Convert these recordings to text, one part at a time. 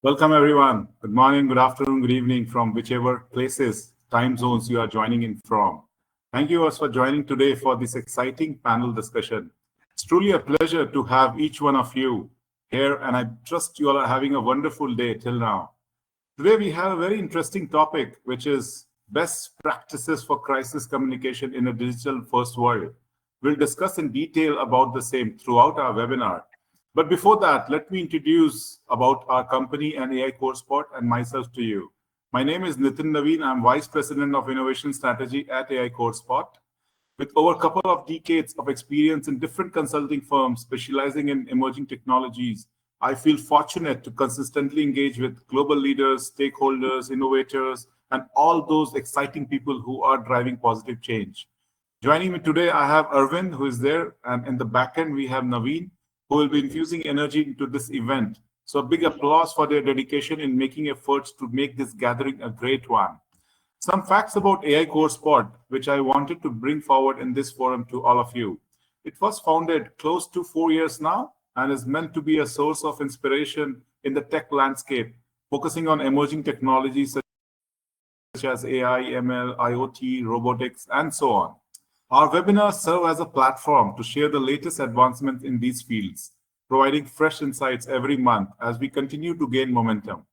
Welcome, everyone. Good morning, good afternoon, good evening from whichever places, time zones you are joining in from. Thank you all for joining today for this exciting panel discussion. It's truly a pleasure to have each one of you here, and I trust you all are having a wonderful day till now. Today, we have a very interesting topic, which is best practices for crisis communication in a digital first world. We'll discuss in detail about the same throughout our webinar. But before that, let me introduce about our company and AI CoreSpot and myself to you. My name is Nitin Naveen. I'm Vice President of Innovation Strategy at AI CoreSpot. With over a couple of decades of experience in different consulting firms specializing in emerging technologies, I feel fortunate to consistently engage with global leaders, stakeholders, innovators, and all those exciting people who are driving positive change. Joining me today, I have Arvind, who is there, and in the back end, we have Naveen, who will be infusing energy into this event. So, a big applause for their dedication in making efforts to make this gathering a great one. Some facts about AI CoreSpot, which I wanted to bring forward in this forum to all of you. It was founded close to 4 years now and is meant to be a source of inspiration in the tech landscape, focusing on emerging technologies such as AI, ML, IoT, robotics, and so on. Our webinars serve as a platform to share the latest advancements in these fields, providing fresh insights every month as we continue to gain momentum.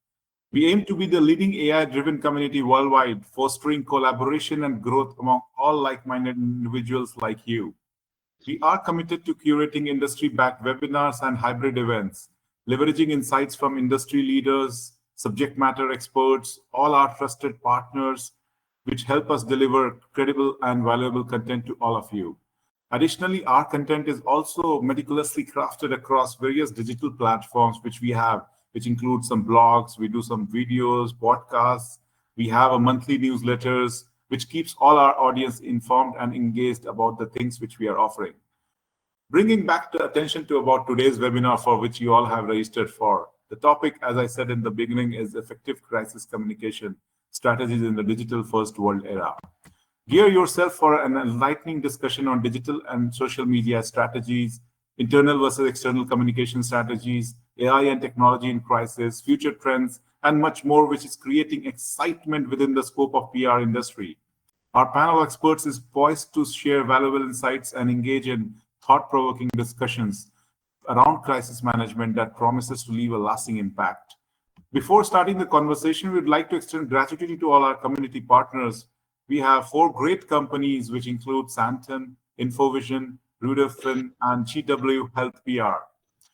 We aim to be the leading AI-driven community worldwide, fostering collaboration and growth among all like-minded individuals like you. We are committed to curating industry-backed webinars and hybrid events, leveraging insights from industry leaders, subject matter experts, all our trusted partners, which help us deliver credible and valuable content to all of you. Additionally, our content is also meticulously crafted across various digital platforms which we have, which include some blogs, we do some videos, podcasts, we have a monthly newsletters, which keeps all our audience informed and engaged about the things which we are offering. Bringing back the attention to about today's webinar for which you all have registered for. The topic, as I said in the beginning, is effective crisis communication strategies in the digital first world era. Gear yourself for an enlightening discussion on digital and social media strategies, internal versus external communication strategies, AI and technology in crisis, future trends, and much more, which is creating excitement within the scope of PR industry. Our panel of experts is poised to share valuable insights and engage in thought-provoking discussions around crisis management that promises to leave a lasting impact. Before starting the conversation, we'd like to extend gratitude to all our community partners. We have 4 great companies, which include Santen, Infovision, Ruderfin, and GW Health PR.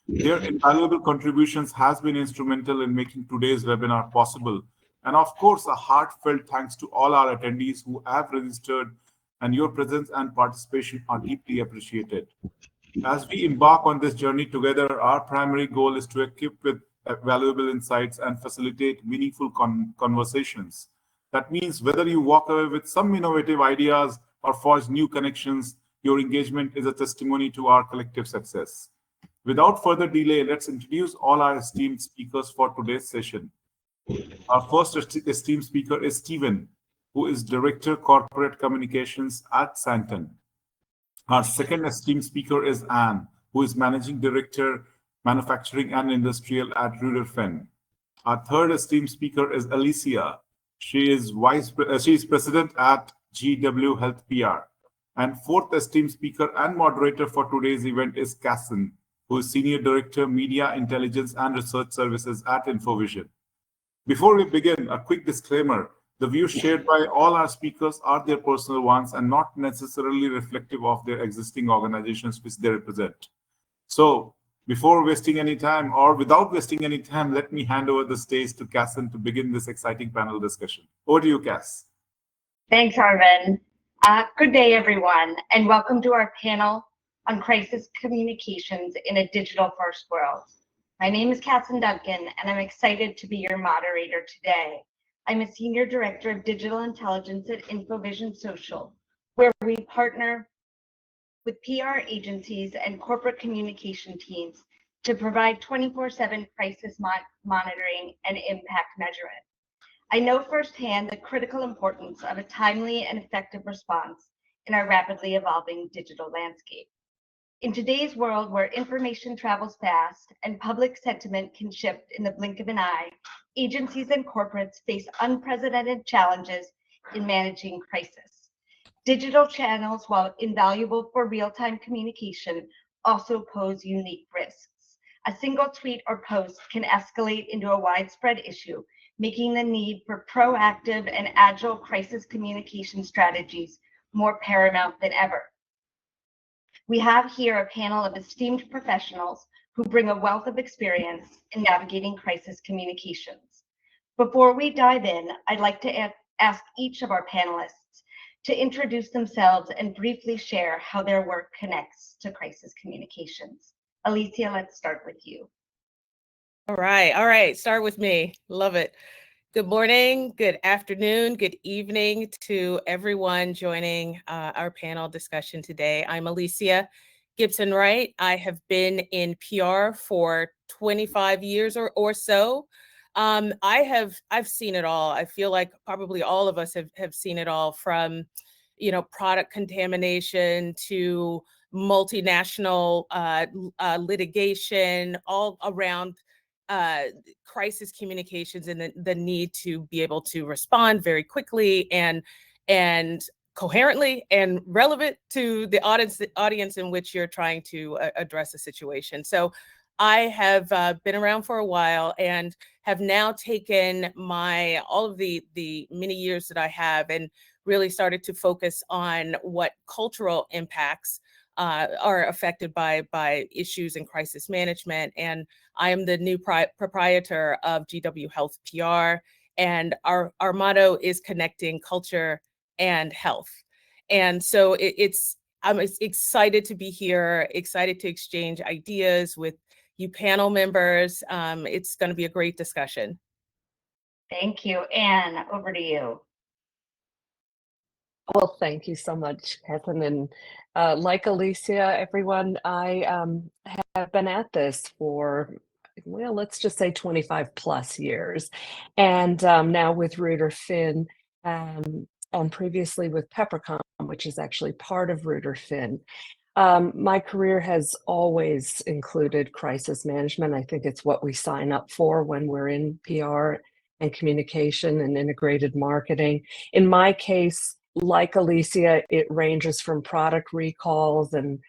Their invaluable contributions has been instrumental in making today's webinar possible. And of course, a heartfelt thanks to all our attendees who have registered, and your presence and participation are deeply appreciated. As we embark on this journey together, our primary goal is to equip with valuable insights and facilitate meaningful conversations. That means whether you walk away with some innovative ideas or forge new connections, your engagement is a testimony to our collective success. Without further delay, let's introduce all our esteemed speakers for today's session. Our first esteemed speaker is Stephen, who is Director Corporate Communications at Santen. Our second esteemed speaker is Anne, who is Managing Director, Manufacturing and Industrial at Ruderfen. Our third esteemed speaker is Alicia. She is President at GW Health PR. And fourth esteemed speaker and moderator for today's event is Casson, who is Senior Director, Media Intelligence and Research Services at Infovision. Before we begin, a quick disclaimer. The views shared by all our speakers are their personal ones and not necessarily reflective of their existing organizations which they represent. So, before wasting any time, or without wasting any time, let me hand over the stage to Casson to begin this exciting panel discussion. Over to you, Cass. Thanks, Arvind. Good day, everyone, and welcome to our panel on crisis communications in a digital first world. My name is Casson Duncan, and I'm excited to be your moderator today. I'm a Senior Director of Digital Intelligence at Infovision Social, where we partner with PR agencies and corporate communication teams to provide 24/7 crisis monitoring and impact measurement. I know firsthand the critical importance of a timely and effective response in our rapidly evolving digital landscape. In today's world where information travels fast and public sentiment can shift in the blink of an eye, agencies and corporates face unprecedented challenges in managing crisis. Digital channels, while invaluable for real-time communication, also pose unique risks. A single tweet or post can escalate into a widespread issue, making the need for proactive and agile crisis communication strategies more paramount than ever. We have here a panel of esteemed professionals who bring a wealth of experience in navigating crisis communications. Before we dive in, I'd like to ask each of our panelists to introduce themselves and briefly share how their work connects to crisis communications. Alicia, let's start with you. All right. Start with me. Love it. Good morning, good afternoon, good evening to everyone joining our panel discussion today. I'm Alicia Gibson Wright. I have been in PR for 25 years or so. I've seen it all. I feel like probably all of us have seen it all, from product contamination to multinational litigation, all around crisis communications, and the need to be able to respond very quickly and coherently and relevant to the audience in which you're trying to address a situation. So I have been around for a while and have now taken all of the many years that I have and really started to focus on what cultural impacts are affected by issues in crisis management. And I am the new proprietor of GW Health PR, and our motto is connecting culture and health. And so I'm excited to be here, excited to exchange ideas with you panel members. It's going to be a great discussion. Thank you. Anne, over to you. Well, thank you so much, Catherine. And like Alicia, everyone, I have been at this for, well, let's just say 25 plus years. And now with Reuter Finn, and previously with Peppercom, which is actually part of Reuter Finn. My career has always included crisis management. I think it's what we sign up for when we're in PR and communication and integrated marketing. In my case, like Alicia, it ranges from product recalls and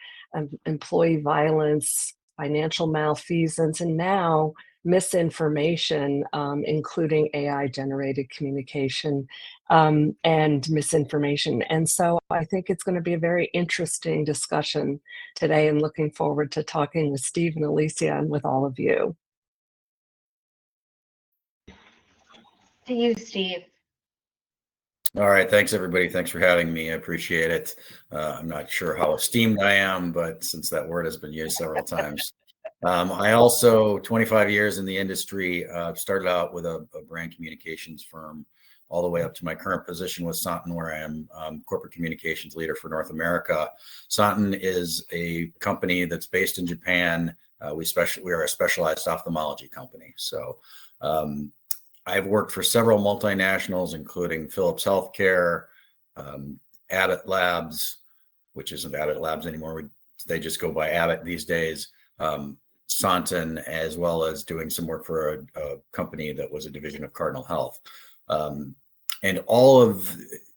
employee violence, financial malfeasance, and now misinformation, including AI-generated communication and misinformation. And so I think it's going to be a very interesting discussion today, and looking forward to talking with Steve and Alicia and with all of you. To you, Steve. All right. Thanks, everybody. Thanks for having me. I appreciate it. I'm not sure how esteemed I am, but since that word has been used several times. I also, 25 years in the industry, started out with a brand communications firm all the way up to my current position with Santen, where I am corporate communications leader for North America. Santen is a company that's based in Japan. We are a specialized ophthalmology company. So I've worked for several multinationals, including Philips Healthcare, Abbott Labs, which isn't Abbott Labs anymore. They just go by Abbott these days. Santen, as well as doing some work for a company that was a division of Cardinal Health. And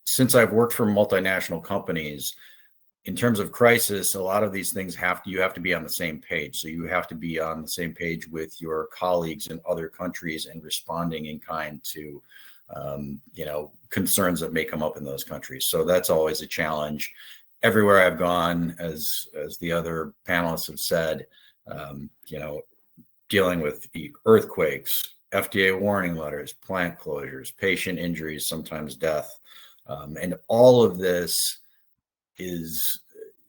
since I've worked for multinational companies, in terms of crisis, a lot of these things you have to be on the same page. So you have to be on the same page with your colleagues in other countries and responding in kind to, concerns that may come up in those countries. So that's always a challenge. Everywhere I've gone, as the other panelists have said, dealing with earthquakes, FDA warning letters, plant closures, patient injuries, sometimes death, and all of this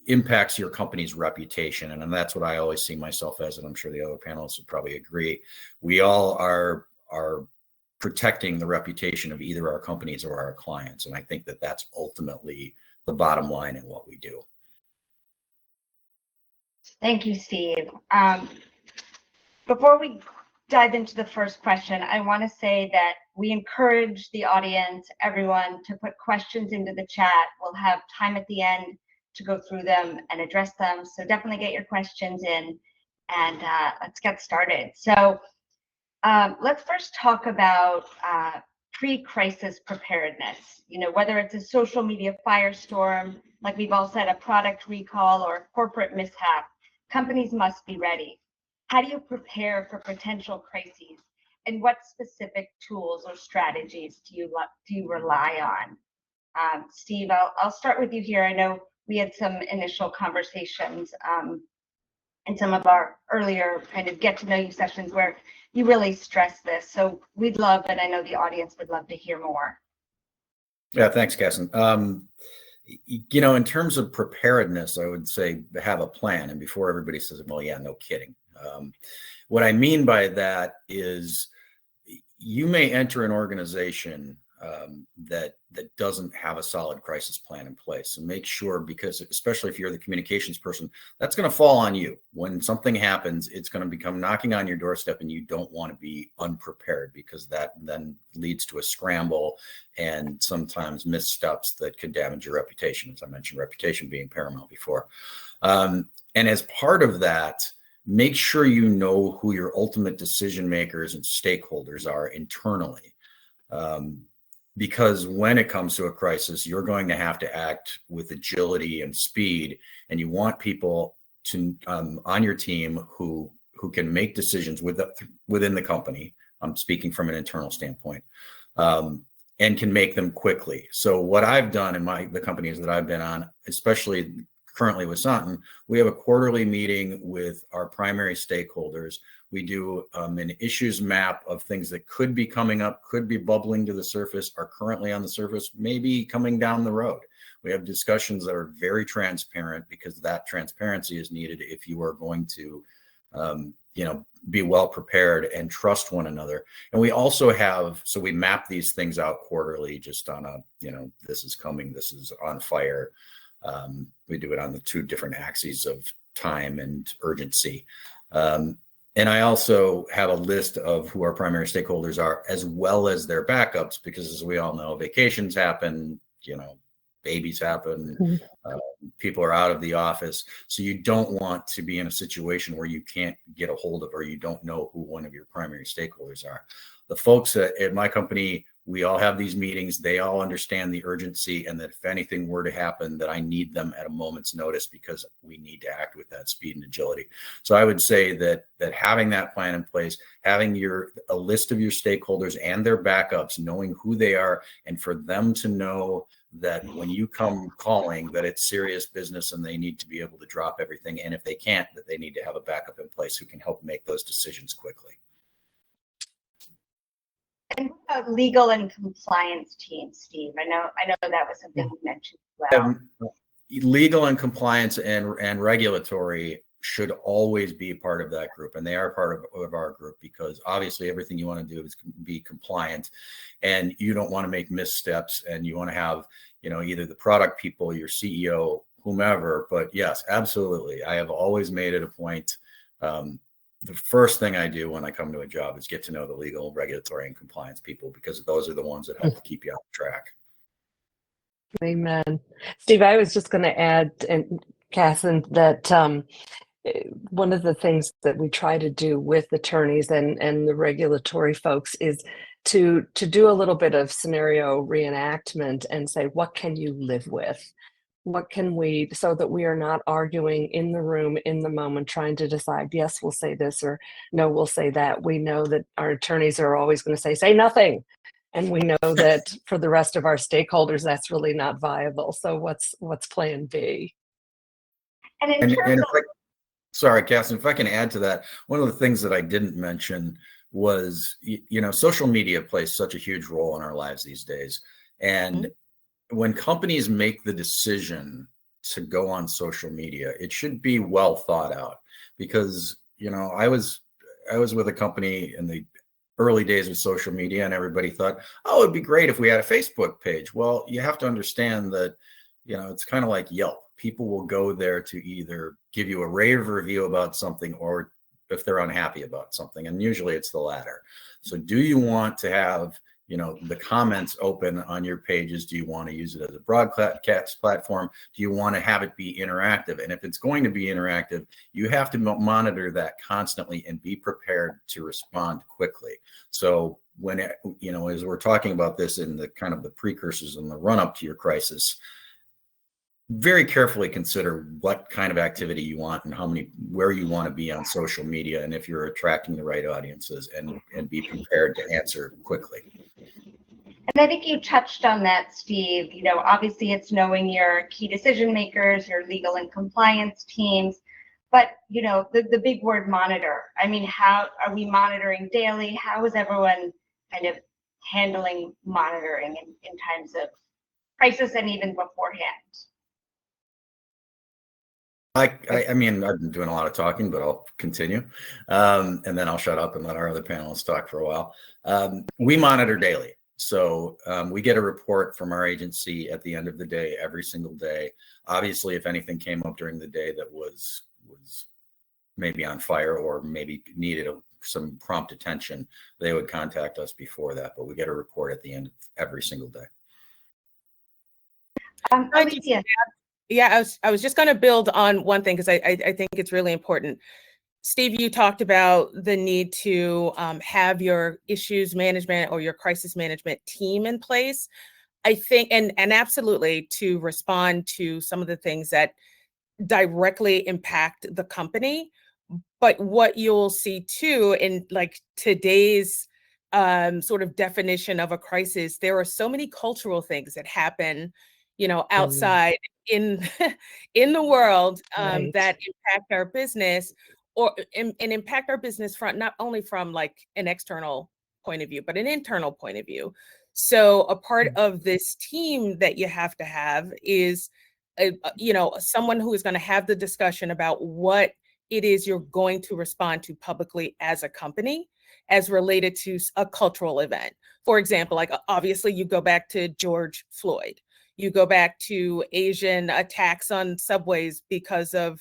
impacts your company's reputation. And that's what I always see myself as, and I'm sure the other panelists would probably agree. We all are protecting the reputation of either our companies or our clients. And I think that that's ultimately the bottom line in what we do. Thank you, Steve. Before we dive into the first question, I want to say that we encourage the audience, everyone, to put questions into the chat. We'll have time at the end to go through them and address them. So definitely get your questions in, and let's get started. So let's first talk about pre-crisis preparedness. You know, whether it's a social media firestorm, like we've all said, a product recall or a corporate mishap, companies must be ready. How do you prepare for potential crises, and what specific tools or strategies do you rely on? Steve, I'll start with you here. I know we had some initial conversations in some of our earlier kind of get to know you sessions where you really stress this. So we'd love, and I know the audience would love to hear more. Yeah, thanks, Casson. In terms of preparedness, I would say have a plan. And before everybody says, well, yeah, no kidding. What I mean by that is you may enter an organization that doesn't have a solid crisis plan in place. So make sure, because especially if you're the communications person, that's going to fall on you. When something happens, it's going to become knocking on your doorstep, and you don't want to be unprepared, because that then leads to a scramble and sometimes missteps that could damage your reputation. As I mentioned, reputation being paramount before. And as part of that, make sure you know who your ultimate decision makers and stakeholders are internally. Because when it comes to a crisis, you're going to have to act with agility and speed, and you want people to on your team who can make decisions within the company. I'm speaking from an internal standpoint, and can make them quickly. So what I've done in the companies that I've been on, especially currently with Santen, we have a quarterly meeting with our primary stakeholders. We do an issues map of things that could be coming up, could be bubbling to the surface, are currently on the surface, maybe coming down the road. We have discussions that are very transparent, because that transparency is needed if you are going to, be well prepared and trust one another. And we also have, so we map these things out quarterly, just on a, this is coming, this is on fire. We do it on the two different axes of time and urgency. And I also have a list of who our primary stakeholders are, as well as their backups, because as we all know, vacations happen, babies happen, people are out of the office. So you don't want to be in a situation where you can't get a hold of, or you don't know who one of your primary stakeholders are. The folks at my company, we all have these meetings. They all understand the urgency, and that if anything were to happen, that I need them at a moment's notice, because we need to act with that speed and agility. So I would say that having that plan in place, having a list of your stakeholders and their backups, knowing who they are, and for them to know that when you come calling, that it's serious business and they need to be able to drop everything. And if they can't, that they need to have a backup in place who can help make those decisions quickly. And what about legal and compliance teams, Steve? I know that was something you mentioned as well. Legal and compliance and regulatory should always be part of that group, and they are part of our group, because obviously everything you want to do is be compliant, and you don't want to make missteps, and you want to have either the product people, your CEO, whomever. But yes, absolutely, I have always made it a point. The first thing I do when I come to a job is get to know the legal, regulatory, and compliance people, because those are the ones that help keep you on track. Amen. Steve, I was just going to add, and Casson, that one of the things that we try to do with attorneys and the regulatory folks is to do a little bit of scenario reenactment and say, what can you live with? What can we, so that we are not arguing in the room, in the moment, trying to decide, yes, we'll say this, or no, we'll say that. We know that our attorneys are always going to say nothing. And we know that for the rest of our stakeholders, that's really not viable. So what's plan B? And in terms of, sorry, Cassie, if I can add to that, one of the things that I didn't mention was, social media plays such a huge role in our lives these days. And when companies make the decision to go on social media, it should be well thought out, because, I was with a company in the early days of social media, and everybody thought, oh, it'd be great if we had a Facebook page. Well, you have to understand that, it's kind of like Yelp. People will go there to either give you a rave review about something, or if they're unhappy about something. And usually it's the latter. So do you want to have, the comments open on your pages? Do you want to use it as a broadcast platform? Do you want to have it be interactive? And if it's going to be interactive, you have to monitor that constantly and be prepared to respond quickly. So when, as we're talking about this in the kind of the precursors and the run up to your crisis, very carefully consider what kind of activity you want and where you want to be on social media, and if you're attracting the right audiences, and be prepared to answer quickly. And I think you touched on that, Steve. Obviously it's knowing your key decision makers, your legal and compliance teams, but the big word monitor. I mean, how are we monitoring daily? How is everyone kind of handling monitoring in times of crisis and even beforehand? I mean, I've been doing a lot of talking, but I'll continue. And then I'll shut up and let our other panelists talk for a while. We monitor daily. So we get a report from our agency at the end of the day, every single day. Obviously, if anything came up during the day that was maybe on fire or maybe needed some prompt attention, they would contact us before that. But we get a report at the end of every single day. Alicia. Yeah, I was just going to build on one thing, because I think it's really important. Steve, you talked about the need to have your issues management or your crisis management team in place. I think, and absolutely, to respond to some of the things that directly impact the company. But what you'll see too, in like today's sort of definition of a crisis, there are so many cultural things that happen, outside in the world Right. that impact our business, and impact our business not only from like an external point of view, but an internal point of view. So a part of this team that you have to have is, someone who is going to have the discussion about what it is you're going to respond to publicly as a company, as related to a cultural event. For example, like obviously you go back to George Floyd. You go back to Asian attacks on subways because of,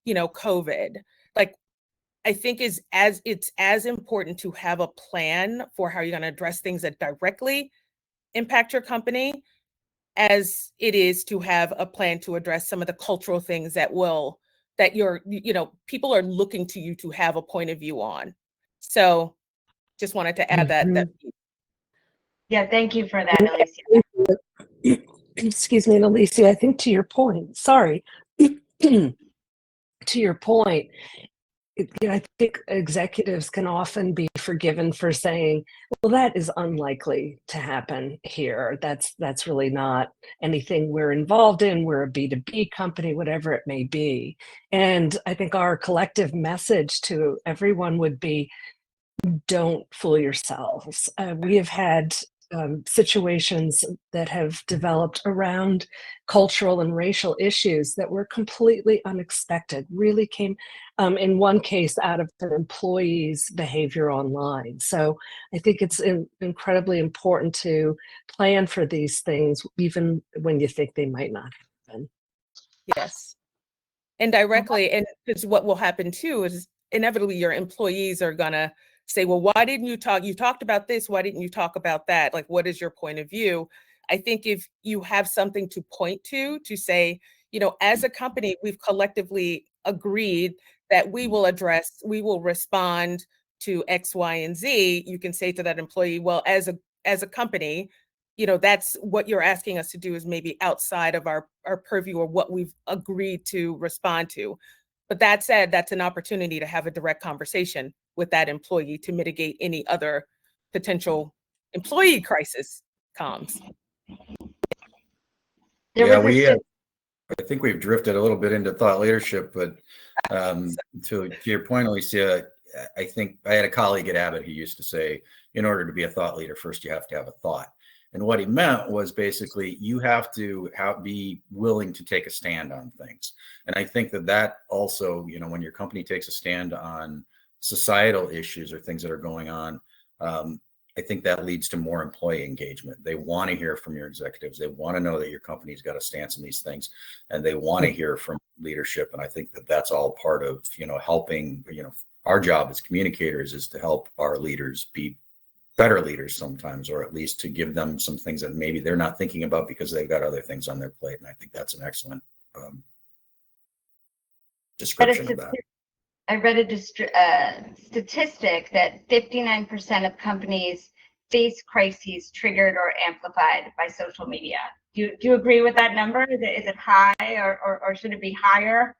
COVID. Like, I think it's as important to have a plan for how you're going to address things that directly impact your company as it is to have a plan to address some of the cultural things that people are looking to you to have a point of view on. So just wanted to add that. Yeah, thank you for that, Alicia. Excuse me, and Alicia, I think to your point, sorry, to your point, I think executives can often be forgiven for saying, well, that is unlikely to happen here. That's really not anything we're involved in. We're a B2B company, whatever it may be. And I think our collective message to everyone would be, don't fool yourselves. We have had situations that have developed around cultural and racial issues that were completely unexpected, really came in one case out of an employee's behavior online. So I think it's incredibly important to plan for these things, even when you think they might not happen. Yes. And directly, and because what will happen too is inevitably your employees are gonna say, well, why didn't you talk? You talked about this. Why didn't you talk about that? Like, what is your point of view? I think if you have something to point to say, as a company, we've collectively agreed that we will respond to X, Y, and Z. You can say to that employee, well, as a company, that's what you're asking us to do is maybe outside of our purview or what we've agreed to respond to. But that said, that's an opportunity to have a direct conversation with that employee to mitigate any other potential employee crisis comms. I think we've drifted a little bit into thought leadership, but to your point, Alicia, I think I had a colleague at Abbott who used to say, in order to be a thought leader, first you have to have a thought. And what he meant was basically you have to be willing to take a stand on things. And I think that also, when your company takes a stand on societal issues or things that are going on, I think that leads to more employee engagement. They want to hear from your executives. They want to know that your company's got a stance on these things, and they want to hear from leadership. And I think that's all part of, helping, our job as communicators is to help our leaders be better leaders sometimes, or at least to give them some things that maybe they're not thinking about because they've got other things on their plate. And I think that's an excellent description of that. I read a statistic that 59% of companies face crises triggered or amplified by social media. Do you agree with that number? Is it high, or should it be higher?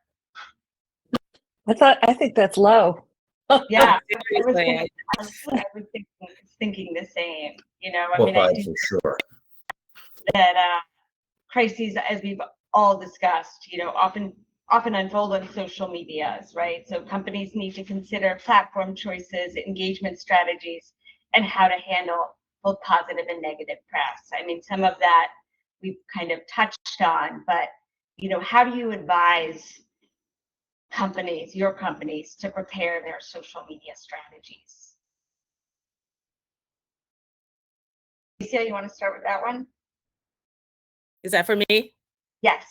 I think that's low. Yeah, Seriously, I was thinking the same. You know, I Well, mean, I five think for sure. that crises, as we've all discussed, you know, often unfold on social medias, right? So companies need to consider platform choices, engagement strategies, and how to handle both positive and negative press. I mean, some of that we've kind of touched on, but you know, how do you advise companies, your companies, to prepare their social media strategies? Alicia, you want to start with that one? is that for me? Yes.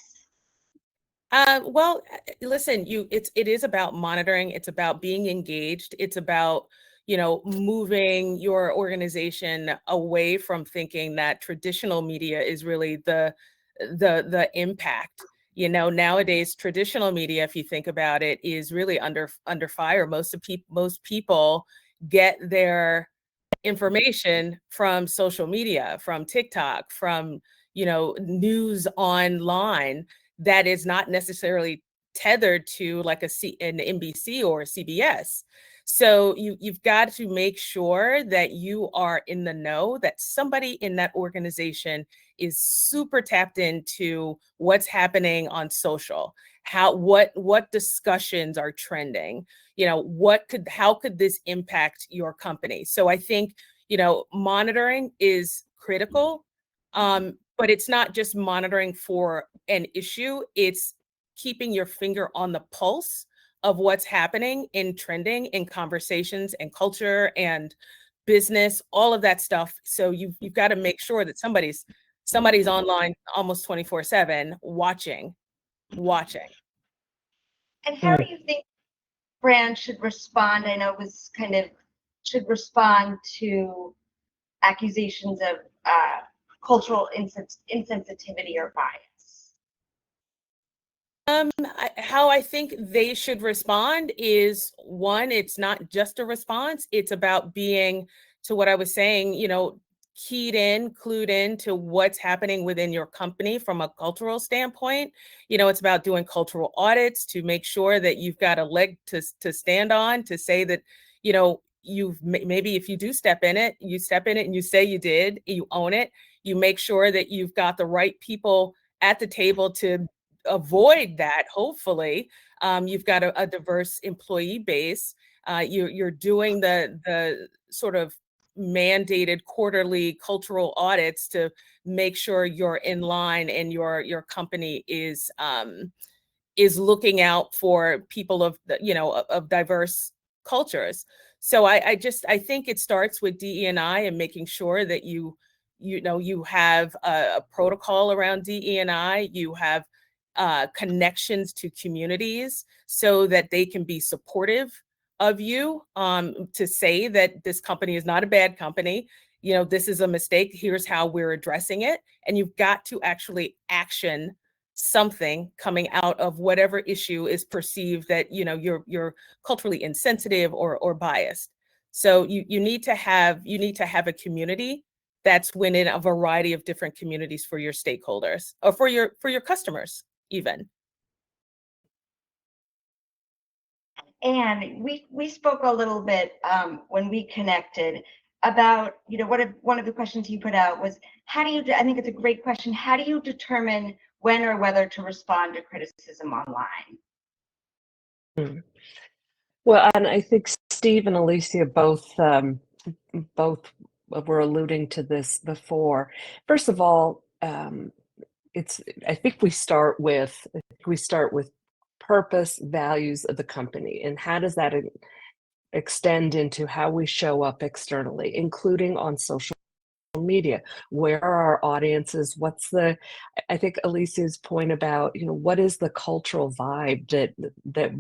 Well, listen, it is about monitoring. It's about being engaged. It's about, moving your organization away from thinking that traditional media is really the impact. Nowadays, traditional media, if you think about it, is really under fire. Most people get their information from social media, from TikTok, from news online that is not necessarily tethered to like an NBC or a CBS. So you've got to make sure that you are in the know, that somebody in that organization is super tapped into what's happening on social, what discussions are trending, how could this impact your company. So I think monitoring is critical. But it's not just monitoring for an issue, it's keeping your finger on the pulse of what's happening in trending, in conversations and culture and business, all of that stuff. So you've got to make sure that somebody's online almost 24/7 watching. And how do you think brands should respond? I know it was should respond to accusations of cultural insensitivity or bias. How I think they should respond is, one, it's not just a response. It's about being, to what I was saying, clued in to what's happening within your company from a cultural standpoint. It's about doing cultural audits to make sure that you've got a leg to stand on, to say that, you've maybe, if you do step in it and you say you did, you own it. You make sure that you've got the right people at the table to avoid that. Hopefully, you've got a diverse employee base. You're doing the sort of mandated quarterly cultural audits to make sure you're in line and your company is looking out for people of diverse cultures. So I think it starts with DE&I and making sure that you have a protocol around DE&I, you have connections to communities so that they can be supportive of you, to say that this company is not a bad company. This is a mistake. Here's how we're addressing it. And you've got to actually action something coming out of whatever issue is perceived that you're culturally insensitive or biased. So you need to have a community that's within a variety of different communities for your stakeholders, or for your customers even. And we spoke a little bit when we connected about, one of the questions you put out was, I think it's a great question, how do you determine when or whether to respond to criticism online? Well, and I think Steve and Alicia both were alluding to this before. First of all, I think we start with purpose, values of the company, and how does that extend into how we show up externally, including on social media. Where are our audiences? I think Alicia's point about, what is the cultural vibe that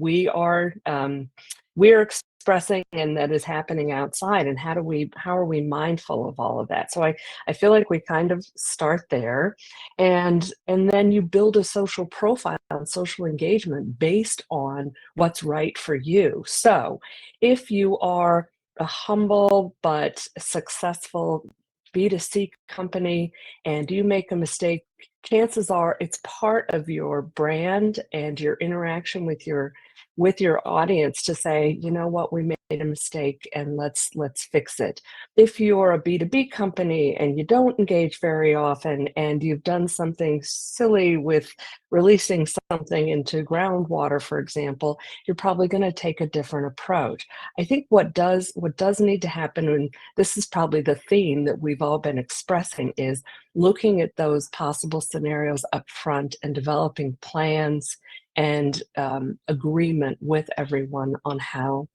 we're expressing and that is happening outside, and how are we mindful of all of that? So I feel like we kind of start there, and then you build a social profile and social engagement based on what's right for you. So if you are a humble but successful B2C company and you make a mistake, chances are it's part of your brand and your interaction with your audience to say, you know what, we made a mistake and let's fix it. If you're a B2B company and you don't engage very often and you've done something silly with releasing something into groundwater, for example, you're probably going to take a different approach. I think what does need to happen, and this is probably the theme that we've all been expressing, is looking at those possible scenarios up front and developing plans and agreement with everyone on how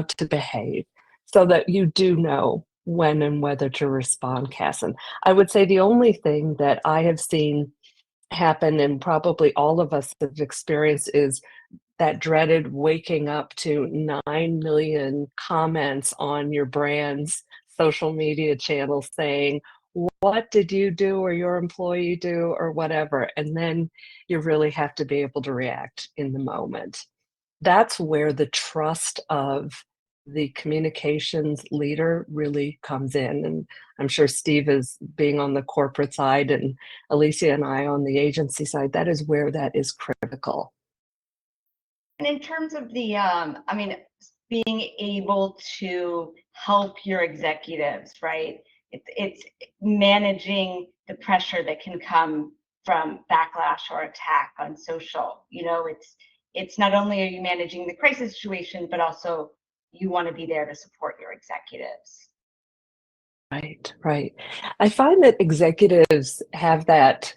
to behave, so that you do know when and whether to respond, Casson. I would say the only thing that I have seen happen, and probably all of us have experienced, is that dreaded waking up to 9 million comments on your brand's social media channel saying, what did you do or your employee do or whatever? And then you really have to be able to react in the moment. That's where the trust of the communications leader really comes in. And I'm sure Steve is being on the corporate side and Alicia and I on the agency side. That is where that is critical. And in terms of the, being able to help your executives, right? It's managing the pressure that can come from backlash or attack on social. You know, it's not only are you managing the crisis situation, but also you want to be there to support your executives. Right. I find that executives have that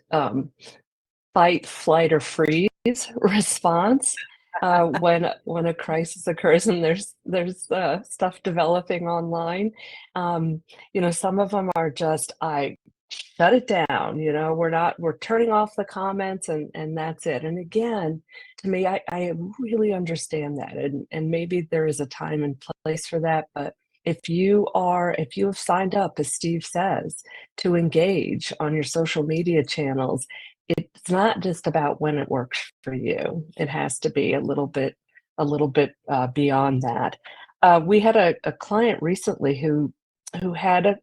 fight, flight, or freeze response when a crisis occurs and there's stuff developing online. Some of them are just, I shut it down. We're turning off the comments and that's it. And again, to me, I really understand that, and maybe there is a time and place for that, but if you have signed up, as Steve says, to engage on your social media channels, it's not just about when it works for you. It has to be a little bit beyond that. We had a client recently who had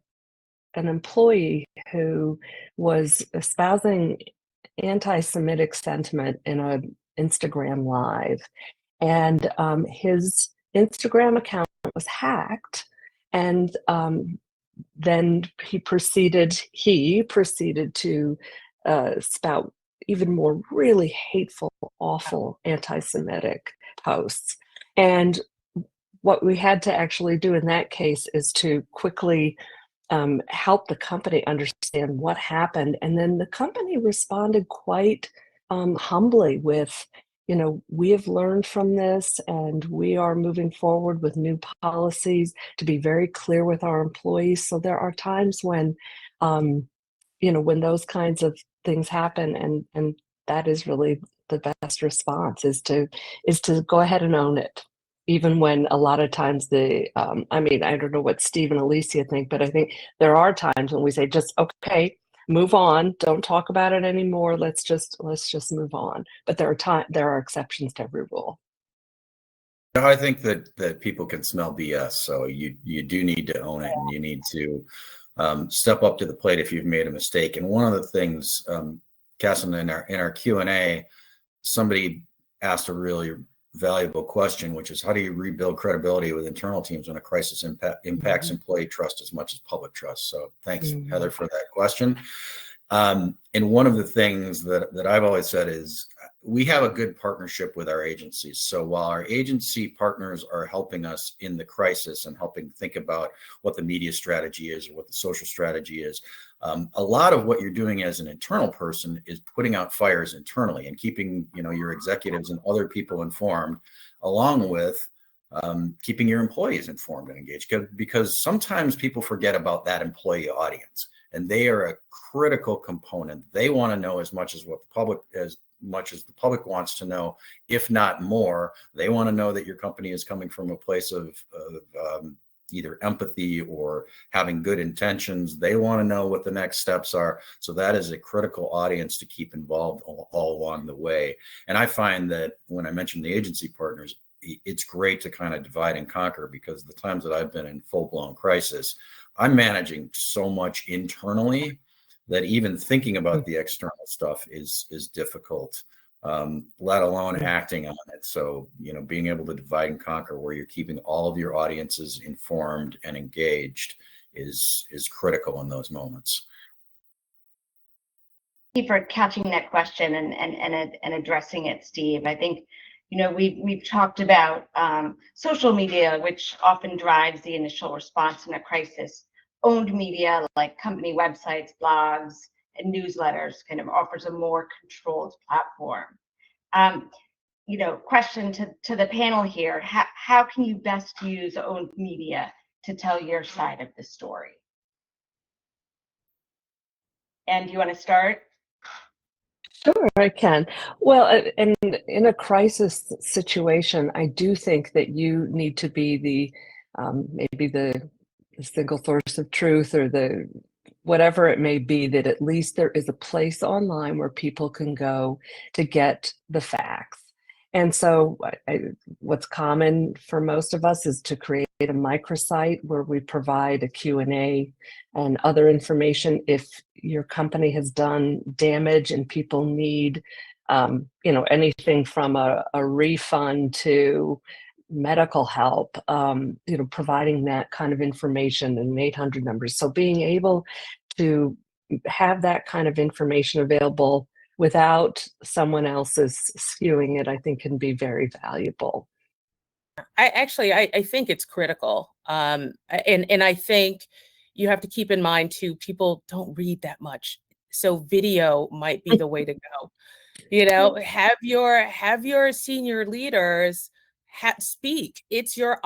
an employee who was espousing anti-Semitic sentiment in an Instagram live, and his Instagram account was hacked, and then he proceeded to spout even more really hateful, awful anti-Semitic posts. And what we had to actually do in that case is to quickly help the company understand what happened. And then the company responded quite humbly with, we have learned from this and we are moving forward with new policies to be very clear with our employees. So there are times when, when those kinds of things happen, and that is really the best response, is to go ahead and own it. Even when a lot of times I don't know what Steve and Alicia think, but I think there are times when we say, just, okay, move on, don't talk about it anymore. Let's just move on. But there are exceptions to every rule. I think that people can smell BS. So you do need to own it, and you need to step up to the plate if you've made a mistake. And one of the things, Casson, in our Q&A, somebody asked a really valuable question, which is, how do you rebuild credibility with internal teams when a crisis impacts employee trust as much as public trust? So thanks, Heather, for that question. And one of the things that I've always said is we have a good partnership with our agencies. So while our agency partners are helping us in the crisis and helping think about what the media strategy is or what the social strategy is, a lot of what you're doing as an internal person is putting out fires internally and keeping your executives and other people informed, along with keeping your employees informed and engaged, because sometimes people forget about that employee audience, and they are a critical component. They want to know as much as what the public much as the public wants to know, if not more. They want to know that your company is coming from a place of either empathy or having good intentions. They want to know what the next steps are. So that is a critical audience to keep involved all along the way. And I find that when I mentioned the agency partners, it's great to kind of divide and conquer, because the times that I've been in full-blown crisis, I'm managing so much internally that even thinking about the external stuff is difficult, let alone acting on it. So, being able to divide and conquer where you're keeping all of your audiences informed and engaged is critical in those moments. Thank you for catching that question and addressing it, Steve. I think, we've talked about social media, which often drives the initial response in a crisis. Owned media like company websites, blogs, and newsletters kind of offers a more controlled platform. Question to the panel here: how can you best use owned media to tell your side of the story? And do you want to start? Sure, I can. Well, and in a crisis situation, I do think that you need to be the maybe the single source of truth, or the whatever it may be, that at least there is a place online where people can go to get the facts. And so what's common for most of us is to create a microsite where we provide a Q&A and other information. If your company has done damage and people need, anything from a refund to medical help, providing that kind of information and 800 numbers. So being able to have that kind of information available without someone else's skewing it, I think can be very valuable. I think it's critical. And I think you have to keep in mind too, people don't read that much. So video might be the way to go. Have your senior leaders speak. It's your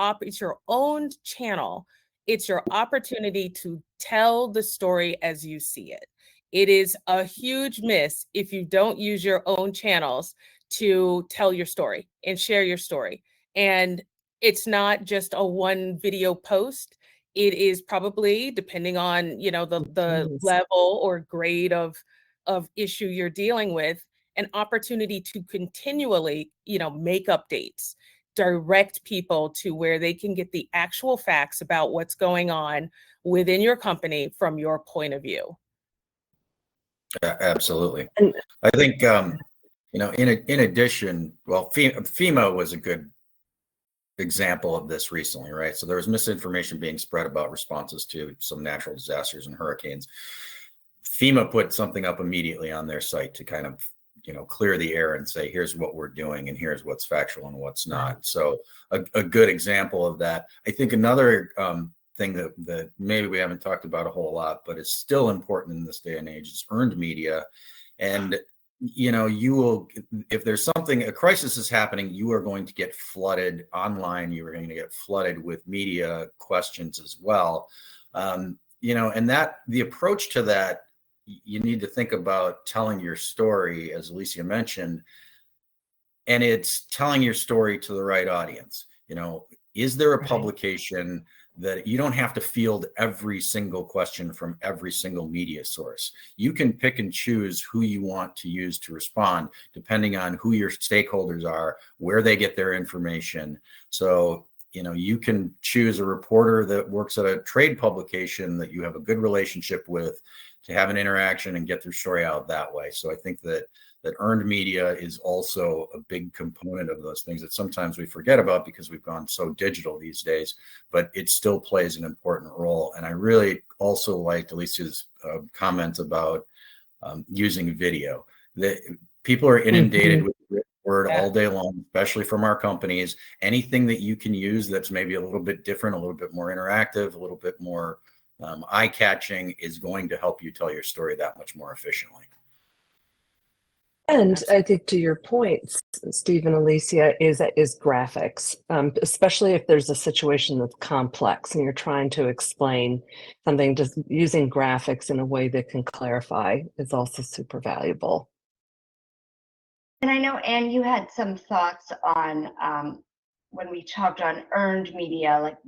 own channel. It's your opportunity to tell the story as you see it. It is a huge miss if you don't use your own channels to tell your story and share your story. And it's not just a one video post. It is probably, depending on, the level or grade of issue you're dealing with, an opportunity to continually, make updates, direct people to where they can get the actual facts about what's going on within your company from your point of view. Absolutely. I think, in addition, well, FEMA was a good example of this recently, right? So there was misinformation being spread about responses to some natural disasters and hurricanes. FEMA put something up immediately on their site to kind of, clear the air and say, here's what we're doing and here's what's factual and what's not. So a good example of that. I think another thing that maybe we haven't talked about a whole lot, but is still important in this day and age, is earned media. And you will, if there's a crisis is happening, you are going to get flooded online. You are going to get flooded with media questions as well. And that the approach to that, you need to think about telling your story, as Alicia mentioned, and it's telling your story to the right audience. Is there a publication that you don't have to field every single question from every single media source? You can pick and choose who you want to use to respond, depending on who your stakeholders are, where they get their information. So, you can choose a reporter that works at a trade publication that you have a good relationship with to have an interaction and get their story out that way. So I think that earned media is also a big component of those things that sometimes we forget about because we've gone so digital these days, but it still plays an important role. And I really also liked Alicia's comment about using video. That people are inundated with written word all day long, especially from our companies. Anything that you can use that's maybe a little bit different, a little bit more interactive, a little bit more eye-catching is going to help you tell your story that much more efficiently. And I think to your point, Steve and Alicia, is graphics, especially if there's a situation that's complex and you're trying to explain something. Just using graphics in a way that can clarify is also super valuable. And I know, Anne, you had some thoughts on when we talked on earned media, like,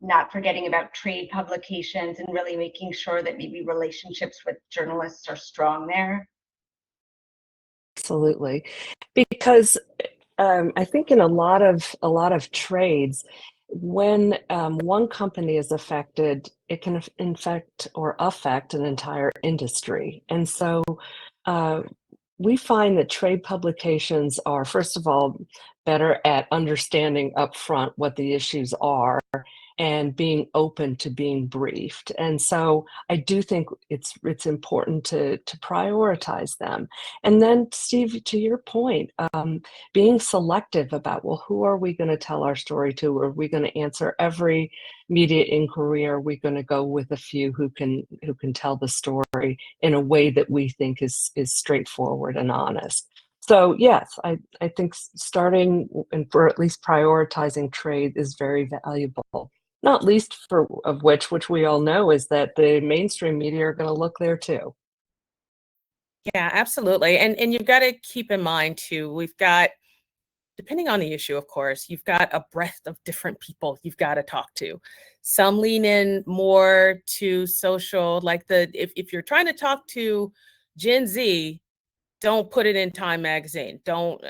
not forgetting about trade publications and really making sure that maybe relationships with journalists are strong there. Absolutely, because I think in a lot of trades, when one company is affected, it can infect or affect an entire industry. And so we find that trade publications are, first of all, better at understanding upfront what the issues are and being open to being briefed. And so I do think it's important to prioritize them. And then, Steve, to your point, being selective about, well, who are we going to tell our story to? Are we going to answer every media inquiry? Are we going to go with a few who can tell the story in a way that we think is straightforward and honest? So yes, I think starting and for at least prioritizing trade is very valuable. Not least for of which we all know is that the mainstream media are going to look there too. Yeah, absolutely. And you've got to keep in mind too, we've got, depending on the issue, of course, you've got a breadth of different people you've got to talk to. Some lean in more to social, like if you're trying to talk to Gen Z, don't put it in Time magazine. Don't,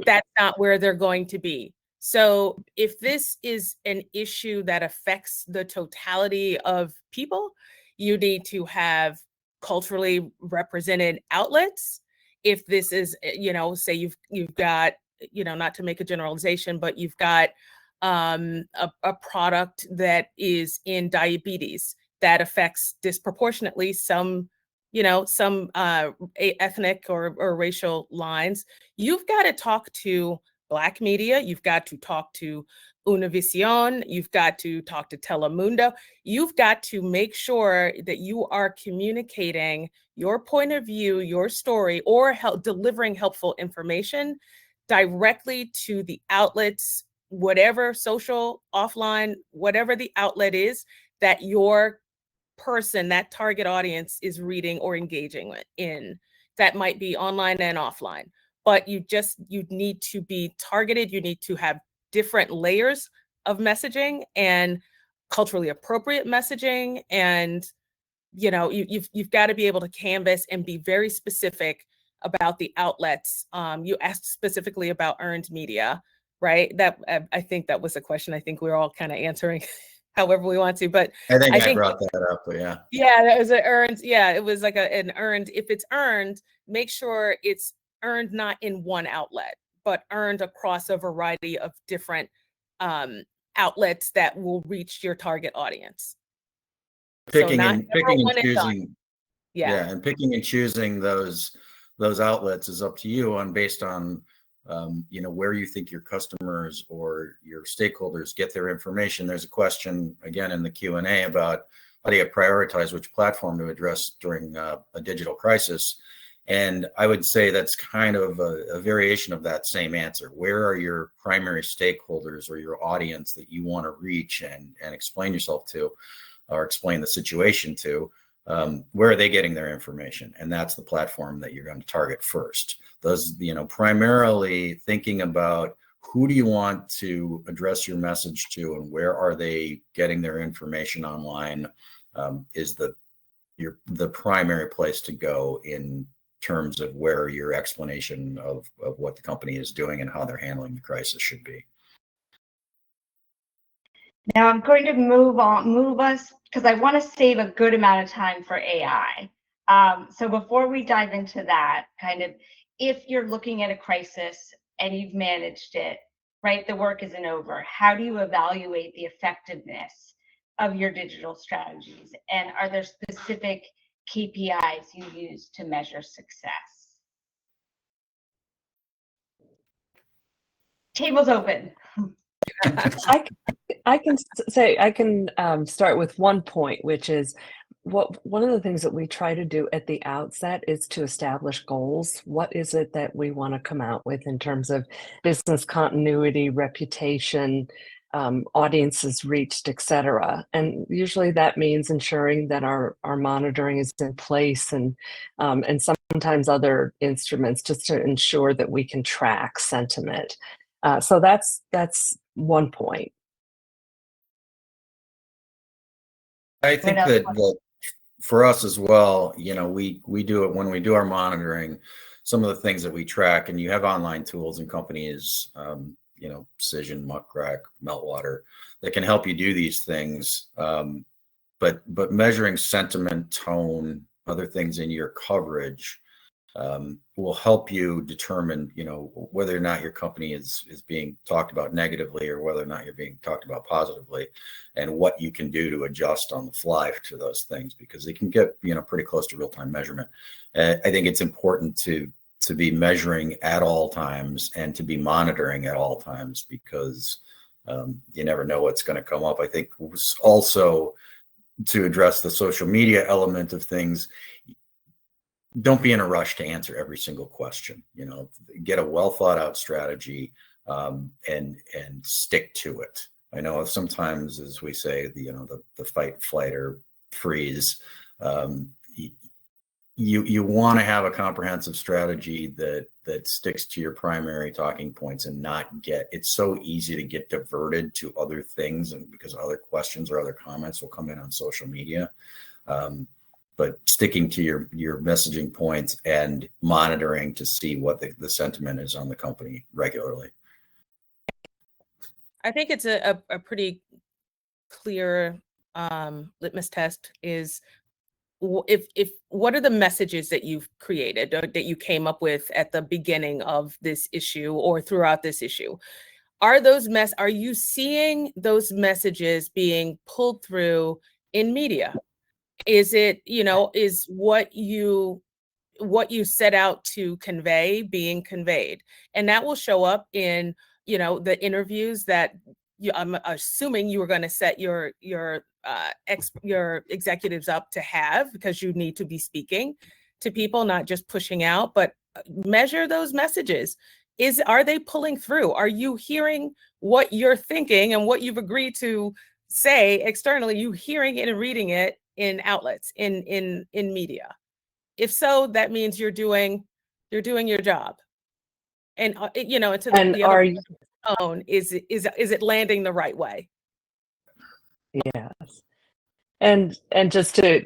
that's not where they're going to be. So if this is an issue that affects the totality of people, you need to have culturally represented outlets. If this is, say you've got, not to make a generalization, but you've got a product that is in diabetes that affects disproportionately some ethnic or racial lines, you've got to talk to Black media, you've got to talk to Univision, you've got to talk to Telemundo, you've got to make sure that you are communicating your point of view, your story, or delivering helpful information directly to the outlets, whatever social, offline, whatever the outlet is that your person, that target audience is reading or engaging in. That might be online and offline, but you need to be targeted. You need to have different layers of messaging and culturally appropriate messaging. And, you've got to be able to canvas and be very specific about the outlets. You asked specifically about earned media, right? That I think that was a question I think we we're all kind of answering however we want to, but I think I brought that up, but yeah. Yeah, that was an earned. Yeah, it was like an earned. If it's earned, make sure it's earned not in one outlet, but earned across a variety of different outlets that will reach your target audience. Picking and choosing. Yeah, and picking and choosing those outlets is up to you based on where you think your customers or your stakeholders get their information. There's a question again in the Q&A about how do you prioritize which platform to address during a digital crisis? And I would say that's kind of a variation of that same answer. Where are your primary stakeholders or your audience that you want to reach and explain yourself to, or explain the situation to? Where are they getting their information? And that's the platform that you're going to target first. Those, primarily thinking about who do you want to address your message to and where are they getting their information online is the primary place to go in terms of where your explanation of what the company is doing and how they're handling the crisis should be. Now I'm going to move us, because I want to save a good amount of time for AI. So before we dive into that, kind of, if you're looking at a crisis and you've managed it, right, the work isn't over. How do you evaluate the effectiveness of your digital strategies? And are there specific KPIs you use to measure success? Table's open. I can say I can start with one point, which is one of the things that we try to do at the outset is to establish goals. What is it that we want to come out with in terms of business continuity, reputation, audiences reached, et cetera. And usually that means ensuring that our monitoring is in place and some sometimes other instruments just to ensure that we can track sentiment. So that's one point. I think that for us as well, we do it when we do our monitoring. Some of the things that we track, and you have online tools and companies, Cision, Muckrack, Meltwater, that can help you do these things. But measuring sentiment, tone, other things in your coverage will help you determine, whether or not your company is being talked about negatively or whether or not you're being talked about positively, and what you can do to adjust on the fly to those things, because they can get, pretty close to real-time measurement. I think it's important to be measuring at all times and to be monitoring at all times, because you never know what's going to come up. I think also, to address the social media element of things, don't be in a rush to answer every single question. Get a well thought out strategy and stick to it. I know sometimes, as we say, the fight, flight, or freeze. You want to have a comprehensive strategy that sticks to your primary talking points and not get. It's so easy to get diverted to other things, and because other questions or other comments will come in on social media. But sticking to your messaging points and monitoring to see what the sentiment is on the company regularly. I think it's a pretty clear litmus test is if what are the messages that you've created or that you came up with at the beginning of this issue or throughout this issue? Are you seeing those messages being pulled through in media? Is it, is what you set out to convey being conveyed? And that will show up in, the interviews that I'm assuming you were going to set your executives up to have, because you need to be speaking to people, not just pushing out, but measure those messages. Are they pulling through? Are you hearing what you're thinking and what you've agreed to say externally? You hearing it and reading it in outlets, in media? If so, that means you're doing your job. And the other tone, is it landing the right way? Yes. And just to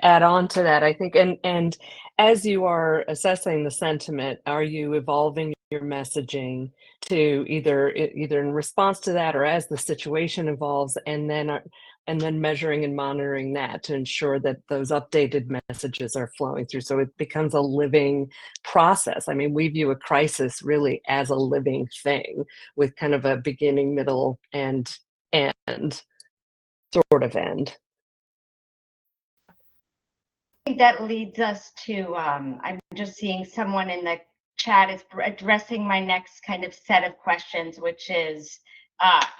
add on to that, I think, and as you are assessing the sentiment, are you evolving your messaging to either in response to that or as the situation evolves, and then measuring and monitoring that to ensure that those updated messages are flowing through, so it becomes a living process. I mean, we view a crisis really as a living thing with kind of a beginning, middle, and sort of end. I think that leads us to, I'm just seeing someone in the chat is addressing my next kind of set of questions, which is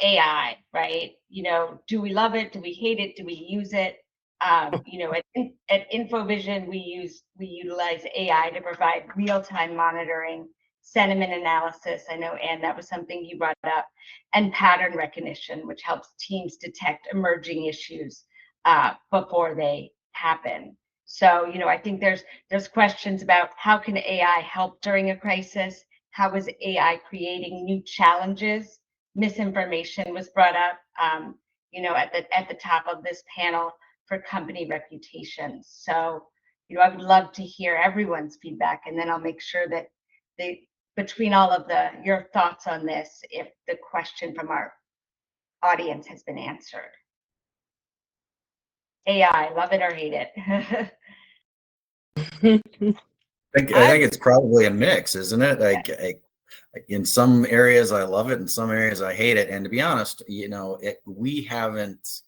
AI, right? Do we love it? Do we hate it? Do we use it? At InfoVision, we utilize AI to provide real-time monitoring, sentiment analysis. I know, Anne, that was something you brought up, and pattern recognition, which helps teams detect emerging issues before they happen. So, I think there's questions about how can AI help during a crisis? How is AI creating new challenges? Misinformation was brought up, at the top of this panel for company reputations. So, I would love to hear everyone's feedback, and then I'll make sure that between all of your thoughts on this, if the question from our audience has been answered. AI, love it or hate it? I think it's probably a mix, isn't it? Like, in some areas I love it, in some areas I hate it. And to be honest, we haven't.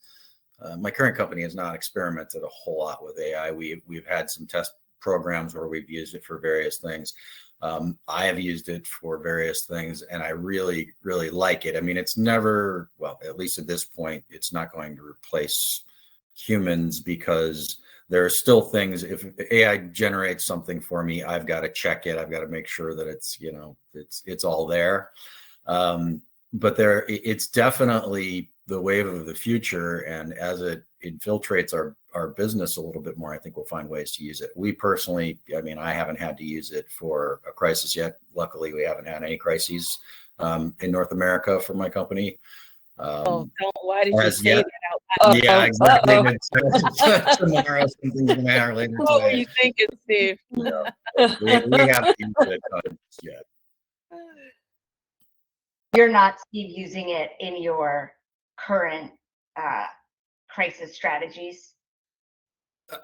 My current company has not experimented a whole lot with AI. We've had some test programs where we've used it for various things. I have used it for various things, and I really, really like it. I mean, it's never, well, at least at this point, it's not going to replace humans, because there are still things. If AI generates something for me, I've got to check it. I've got to make sure that it's all there. But it's definitely the wave of the future, and as it infiltrates our business a little bit more, I think we'll find ways to use it. We personally, I mean, I haven't had to use it for a crisis yet. Luckily, we haven't had any crises in North America for my company. Why did you say yet. that out loud? Yeah, exactly. Tomorrow something's going to happen later What were today. you thinking, Steve? Yeah. We haven't used it yet. You're not, Steve, using it in your current crisis strategies?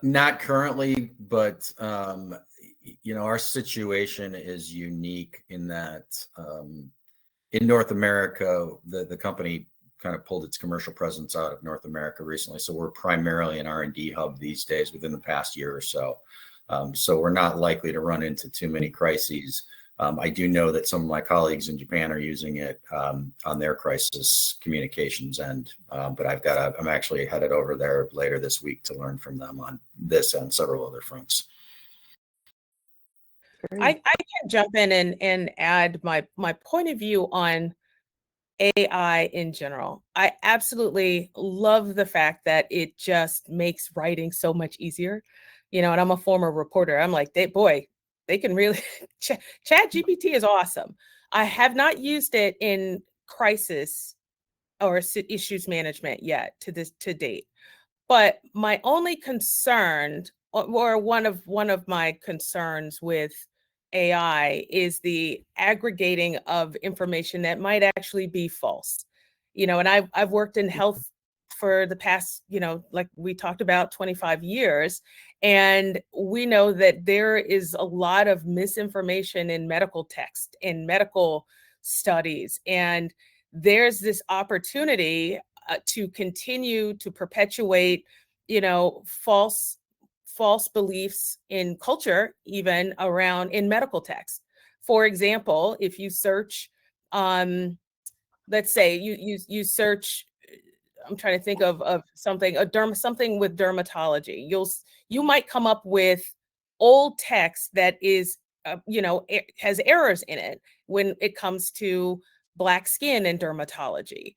Not currently, but our situation is unique in that in North America, the company kind of pulled its commercial presence out of North America recently. So we're primarily an R&D hub these days within the past year or so. So we're not likely to run into too many crises. I do know that some of my colleagues in Japan are using it on their crisis communications end, but I'm actually headed over there later this week to learn from them on this and several other fronts. I can jump in and add my point of view on AI in general. I absolutely love the fact that it just makes writing so much easier. And I'm a former reporter. I'm like, they can really, Chat GPT is awesome. I have not used it in crisis or issues management yet to date. But my only concern, or one of my concerns with AI, is the aggregating of information that might actually be false. And I've worked in health for the past, like we talked about, 25 years. And we know that there is a lot of misinformation in medical text, in medical studies. And there's this opportunity to continue to perpetuate, false beliefs in culture, even around in medical text. For example, if you search, let's say you search, I'm trying to think of something, something with dermatology. You might come up with old text that is, has errors in it when it comes to Black skin and dermatology.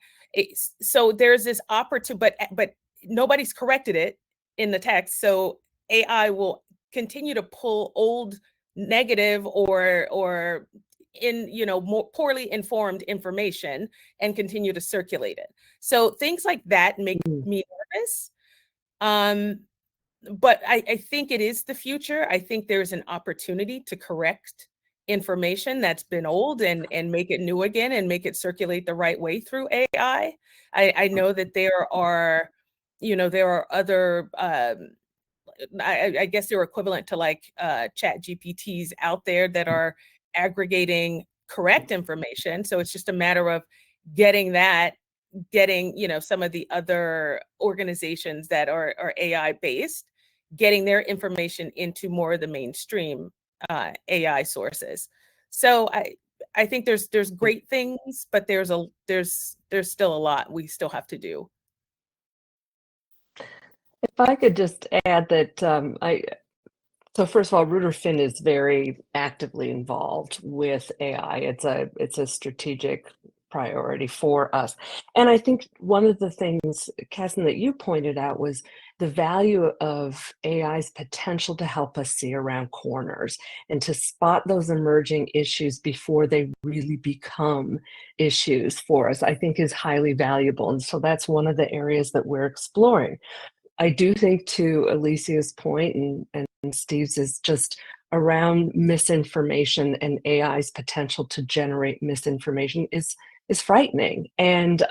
So there's this opportunity, but nobody's corrected it in the text. So AI will continue to pull old negative or in more poorly informed information and continue to circulate it. So things like that make me nervous. But I think it is the future. I think there's an opportunity to correct information that's been old and make it new again and make it circulate the right way through AI. I know that there are other, I guess they're equivalent to like Chat GPTs out there that are aggregating correct information. So it's just a matter of getting some of the other organizations that are AI based, getting their information into more of the mainstream AI sources. So I think there's great things, but there's still a lot we still have to do. If I could just add that so first of all, Ruder Finn is very actively involved with AI. It's a strategic priority for us. And I think one of the things, Casson, that you pointed out was the value of AI's potential to help us see around corners and to spot those emerging issues before they really become issues for us, I think is highly valuable. And so that's one of the areas that we're exploring. I do think, to Alicia's point and Steve's, is just around misinformation and AI's potential to generate misinformation is frightening. And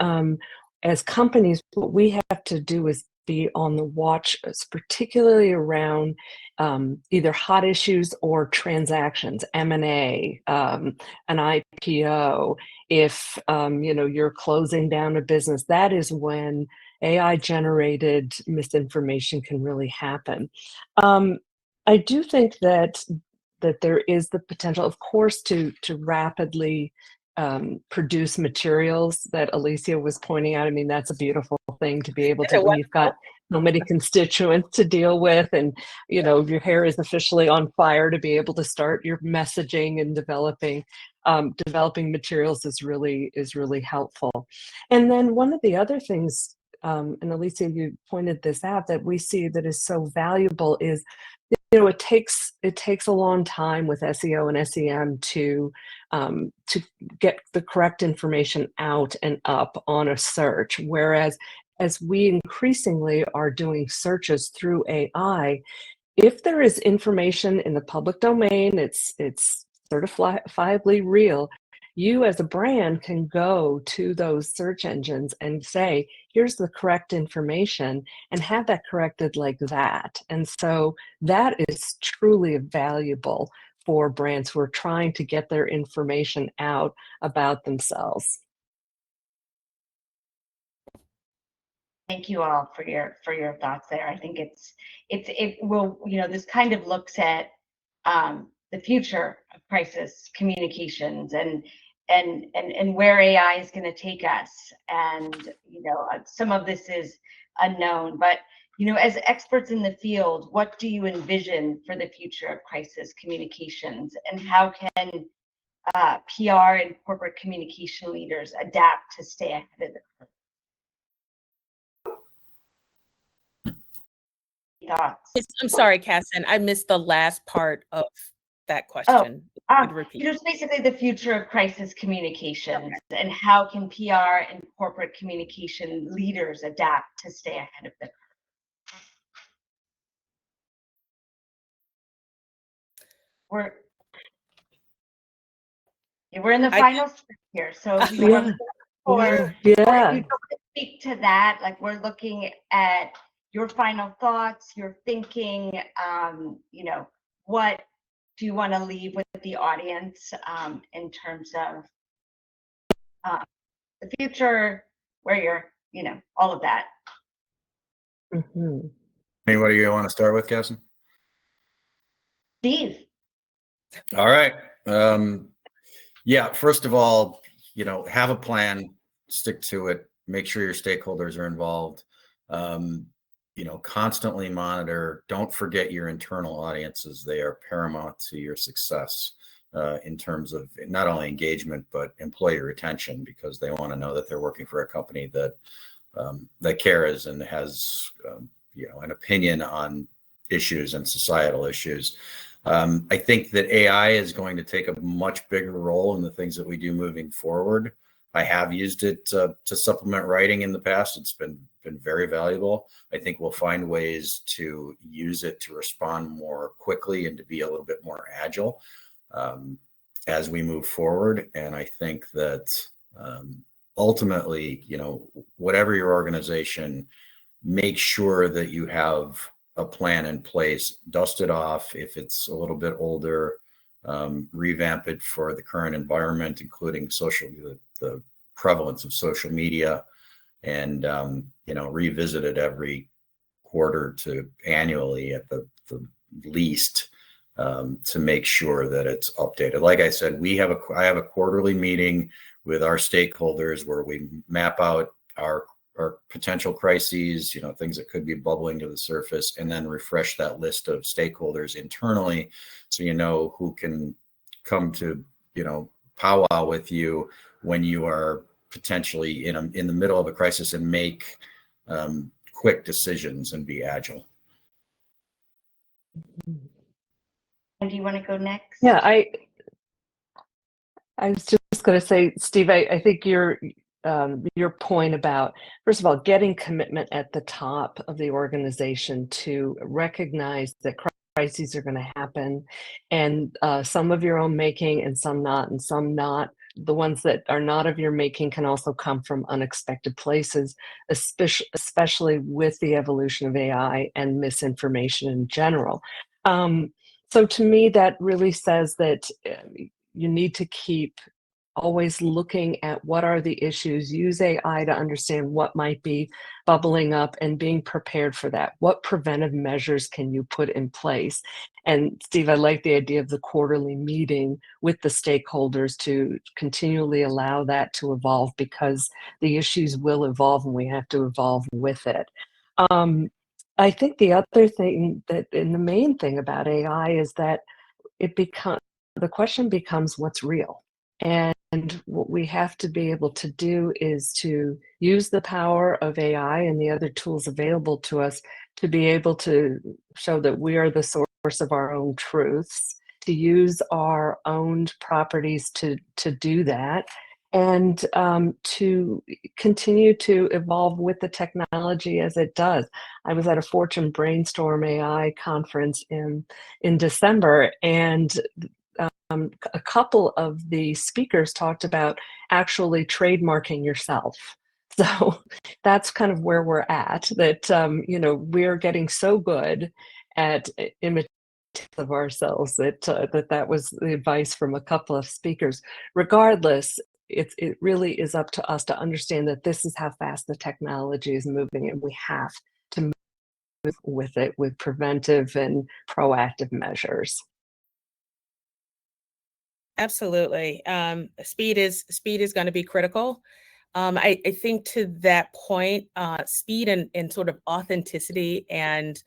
as companies, what we have to do is be on the watch, particularly around either hot issues or transactions, M&A, an IPO. If you're closing down a business, that is when AI generated misinformation can really happen. I do think that there is the potential, of course, to rapidly produce materials that Alicia was pointing out. I mean, that's a beautiful thing to be able to, when you've got so many constituents to deal with, and your hair is officially on fire to be able to start your messaging and developing materials is really helpful. And then one of the other things, and Alicia, you pointed this out, that we see that is so valuable is, it takes a long time with SEO and SEM to get the correct information out and up on a search. Whereas as we increasingly are doing searches through AI, if there is information in the public domain, it's certifiably real, you as a brand can go to those search engines and say, here's the correct information, and have that corrected like that. And so that is truly valuable for brands who are trying to get their information out about themselves. Thank you all for your thoughts there. I think it will, this kind of looks at the future of crisis communications and where AI is going to take us. And some of this is unknown, but as experts in the field, what do you envision for the future of crisis communications, and how can PR and corporate communication leaders adapt to stay ahead of the curve? Thoughts? I'm sorry, Casson, I missed the last part of that question. Repeat. It's basically the future of crisis communications, and how can PR and corporate communication leaders adapt to stay ahead of the curve? We're in the final step here, so if you want to speak to that, like, we're looking at your final thoughts, your thinking, what do you want to leave with the audience in terms of the future, where you're, all of that. Mm-hmm. Anybody you want to start with, Casson? Steve. All right. Yeah, first of all, have a plan, stick to it, make sure your stakeholders are involved. Constantly monitor. Don't forget your internal audiences. They are paramount to your success in terms of not only engagement, but employee retention, because they want to know that they're working for a company that cares and has, an opinion on issues and societal issues. I think that AI is going to take a much bigger role in the things that we do moving forward. I have used it to supplement writing in the past. It's been very valuable. I think we'll find ways to use it to respond more quickly and to be a little bit more agile as we move forward. And I think that ultimately, whatever your organization, make sure that you have a plan in place, dust it off if it's a little bit older, revamp it for the current environment, including the prevalence of social media, and revisit it every quarter to annually at the least, to make sure that it's updated. Like I said, I have a quarterly meeting with our stakeholders where we map out our potential crises, things that could be bubbling to the surface, and then refresh that list of stakeholders internally, so who can come to powwow with you when you are potentially in the middle of a crisis, and make quick decisions and be agile. And do you want to go next? Yeah, I was just going to say, Steve, I think your point about, first of all, getting commitment at the top of the organization to recognize that crises are going to happen, and some of your own making and some not, and some not. The ones that are not of your making can also come from unexpected places, especially with the evolution of AI and misinformation in general. So to me, that really says that you need to keep always looking at what are the issues, use AI to understand what might be bubbling up, and being prepared for that. What preventive measures can you put in place? And Steve, I like the idea of the quarterly meeting with the stakeholders to continually allow that to evolve, because the issues will evolve and we have to evolve with it. I think the other thing and the main thing about AI is that the question becomes what's real. And what we have to be able to do is to use the power of AI and the other tools available to us to be able to show that we are the source of our own truths, to use our own properties to do that, and to continue to evolve with the technology as it does. I was at a Fortune Brainstorm AI conference in December, and a couple of the speakers talked about actually trademarking yourself. So that's kind of where we're at, that, we're getting so good at imitating of ourselves that was the advice from a couple of speakers. Regardless, it really is up to us to understand that this is how fast the technology is moving, and we have to move with it with preventive and proactive measures. Absolutely. Speed is going to be critical. I think to that point, speed and sort of authenticity and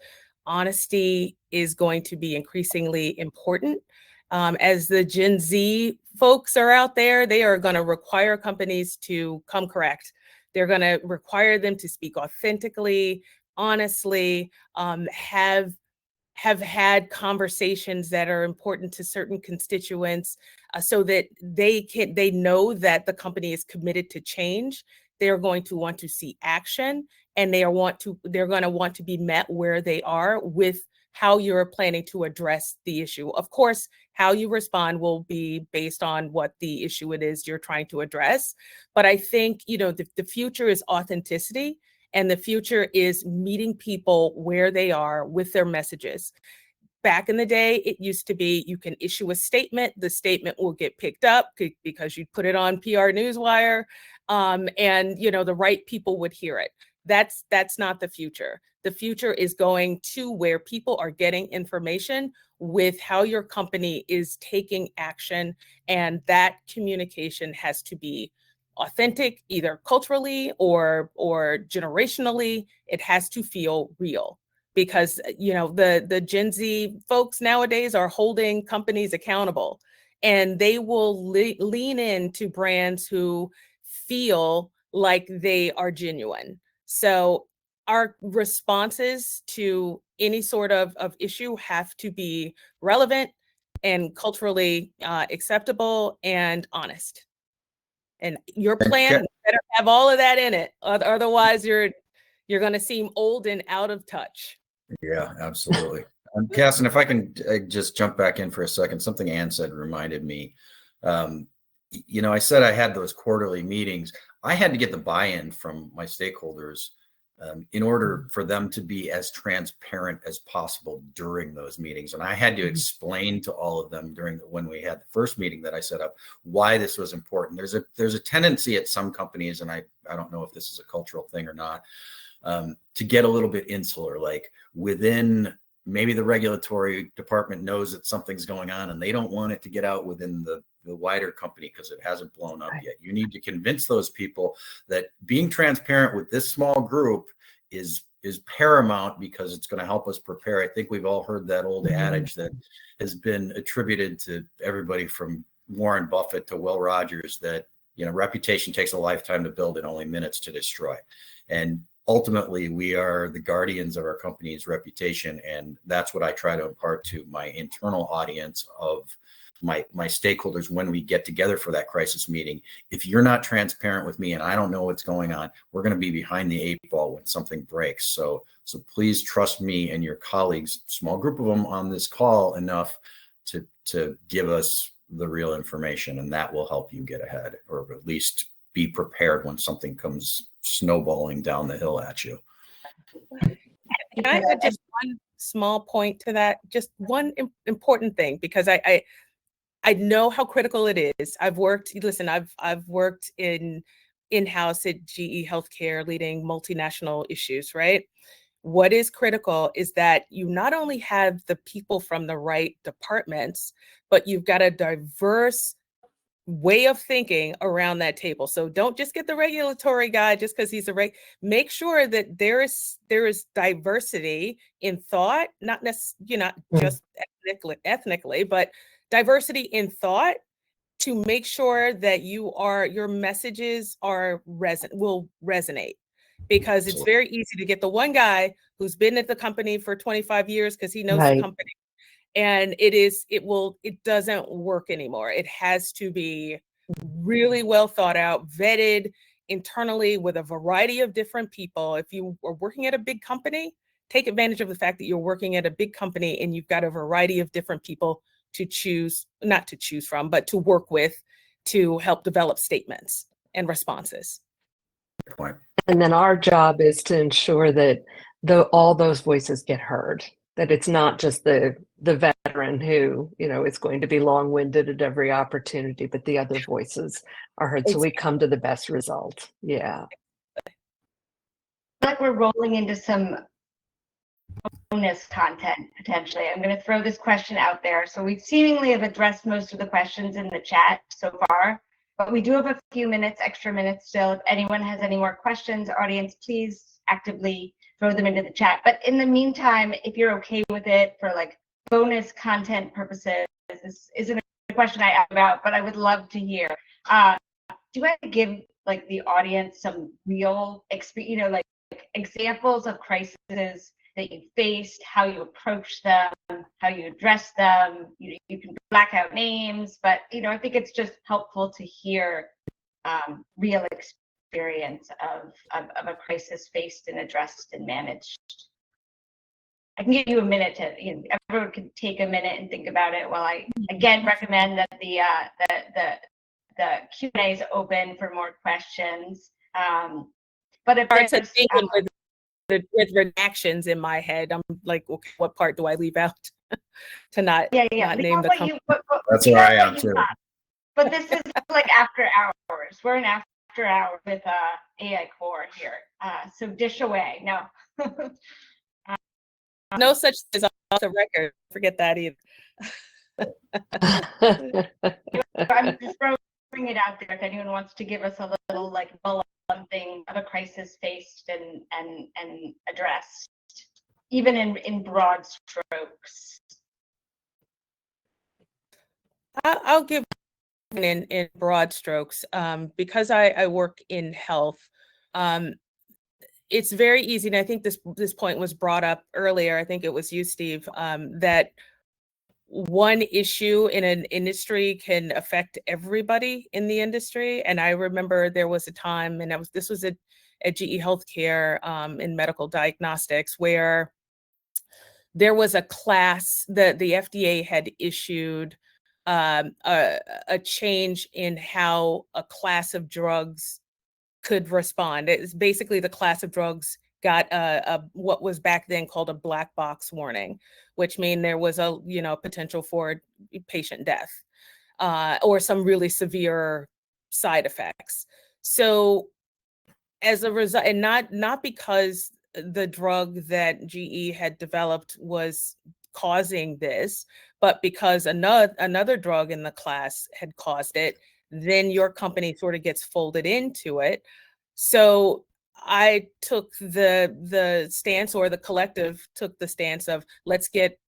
honesty is going to be increasingly important. As the Gen Z folks are out there, they are going to require companies to come correct. They're going to require them to speak authentically, honestly, have had conversations that are important to certain constituents, so that they know that the company is committed to change. They're going to want to see action, and they're going to want to be met where they are with how you're planning to address the issue. Of course, how you respond will be based on what the issue it is you're trying to address. But I think, the future is authenticity. And the future is meeting people where they are with their messages. Back in the day, it used to be you can issue a statement. The statement will get picked up because you put it on PR Newswire, and the right people would hear it. That's not the future. The future is going to where people are getting information with how your company is taking action, and that communication has to be authentic, either culturally or generationally. It has to feel real, because the Gen Z folks nowadays are holding companies accountable, and they will lean into brands who feel like they are genuine. So our responses to any sort of issue have to be relevant and culturally acceptable and honest. And your plan better have all of that in it. Otherwise, you're going to seem old and out of touch. Yeah, absolutely. Cass, if I can just jump back in for a second, something Ann said reminded me. I said I had those quarterly meetings. I had to get the buy-in from my stakeholders in order for them to be as transparent as possible during those meetings. And I had to explain to all of them when we had the first meeting that I set up why this was important. There's a tendency at some companies, and I don't know if this is a cultural thing or not, to get a little bit insular, like within maybe the regulatory department knows that something's going on and they don't want it to get out within the wider company because it hasn't blown up yet. You need to convince those people that being transparent with this small group is paramount, because it's going to help us prepare. I think we've all heard that old adage that has been attributed to everybody from Warren Buffett to Will Rogers, that reputation takes a lifetime to build and only minutes to destroy. And ultimately, we are the guardians of our company's reputation. And that's what I try to impart to my internal audience of my stakeholders when we get together for that crisis meeting. If you're not transparent with me and I don't know what's going on, we're going to be behind the 8 ball when something breaks. So please trust me and your colleagues, small group of them on this call, enough to give us the real information, and that will help you get ahead, or at least be prepared when something comes snowballing down the hill at you. Can I add just one small point to that? Just one important thing, because I know how critical it is. I've worked in-house at GE Healthcare, leading multinational issues, right? What is critical is that you not only have the people from the right departments, but you've got a diverse way of thinking around that table. So don't just get the regulatory guy just because he's make sure that there is diversity in thought, not necessarily, not just ethnically, but diversity in thought, to make sure that your messages will resonate. Because it's very easy to get the one guy who's been at the company for 25 years because he knows the company. And it doesn't work anymore. It has to be really well thought out, vetted internally with a variety of different people. If you are working at a big company, take advantage of the fact that you're working at a big company and you've got a variety of different people not to choose from, but to work with to help develop statements and responses. Good point. And then our job is to ensure that all those voices get heard, that it's not just the veteran who, is going to be long-winded at every opportunity, but the other voices are heard. So we come to the best result. Yeah. Like we're rolling into some bonus content potentially. I'm going to throw this question out there. So we seemingly have addressed most of the questions in the chat so far, but we do have a few extra minutes still. If anyone has any more questions, audience, please actively throw them into the chat. But in the meantime, if you're okay with it for like bonus content purposes, this isn't a question I asked about, but I would love to hear. Do I give like the audience some real experience, like examples of crises that you faced, how you approach them, how you address them? You can black out names, but I think it's just helpful to hear real experience of a crisis faced and addressed and managed. I can give you a minute to, everyone can take a minute and think about it while I again recommend that the Q&A is open for more questions. But if there's with redactions in my head, I'm like, okay, what part do I leave out to not name the company? That's where I am too. But this is like after hours. We're in after hours with AI Core here. So dish away. No. No such thing as off the record. Forget that either. I'm just throwing it out there if anyone wants to give us a little like bullet something of a crisis faced and addressed, even in broad strokes. I'll give in broad strokes because I work in health. It's very easy, and I think this point was brought up earlier. I think it was you, Steve, that one issue in an industry can affect everybody in the industry. And I remember there was a time, and this was at GE Healthcare in medical diagnostics, where there was a class that the FDA had issued a change in how a class of drugs could respond. It's basically the class of drugs got what was back then called a black box warning, which means there was a potential for patient death or some really severe side effects. So as a result, and not because the drug that GE had developed was causing this, but because another drug in the class had caused it, then your company sort of gets folded into it. So I took the stance, or the collective took the stance of let's get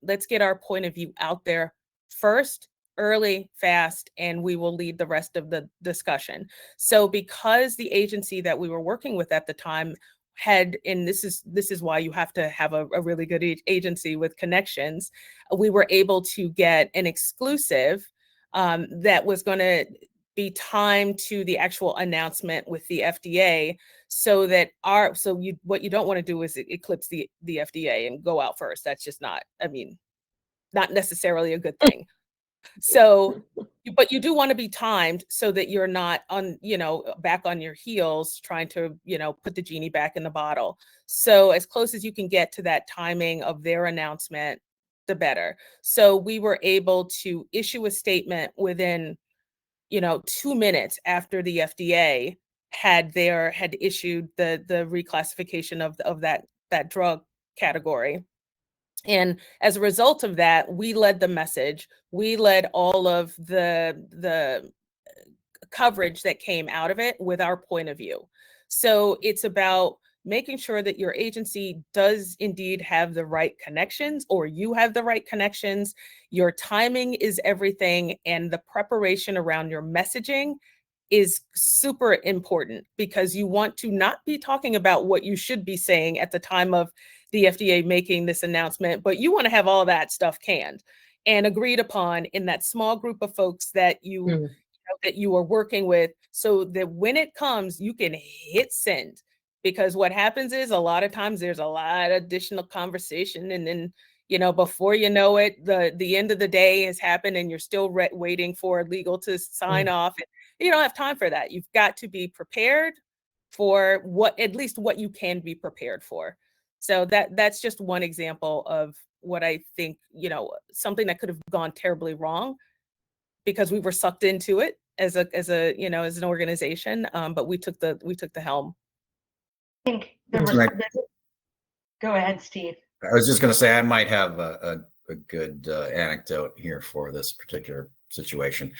our point of view out there first, early, fast, and we will lead the rest of the discussion. So because the agency that we were working with at the time had, and this is why you have to have a really good agency with connections, we were able to get an exclusive that was going to be timed to the actual announcement with the FDA, so that what you don't want to do is eclipse the FDA and go out first. That's just not necessarily a good thing. So, but you do want to be timed so that you're not back on your heels trying to, put the genie back in the bottle. So as close as you can get to that timing of their announcement, the better. So we were able to issue a statement within 2 minutes after the FDA had issued the reclassification of that drug category. And as a result of that, we led the message. We led all of the coverage that came out of it with our point of view. So it's about making sure that your agency does indeed have the right connections, or you have the right connections. Your timing is everything, and the preparation around your messaging is super important, because you want to not be talking about what you should be saying at the time of the FDA making this announcement, but you want to have all that stuff canned and agreed upon in that small group of folks that you are working with, so that when it comes, you can hit send. Because what happens is, a lot of times there's a lot of additional conversation, and then, before you know it, the end of the day has happened, and you're still waiting for legal to sign off. You don't have time for that. You've got to be prepared for at least what you can be prepared for. So that's just one example of what I think, something that could have gone terribly wrong because we were sucked into it as an organization. But we took the helm. I think go ahead, Steve. I was just going to say, I might have a good anecdote here for this particular situation.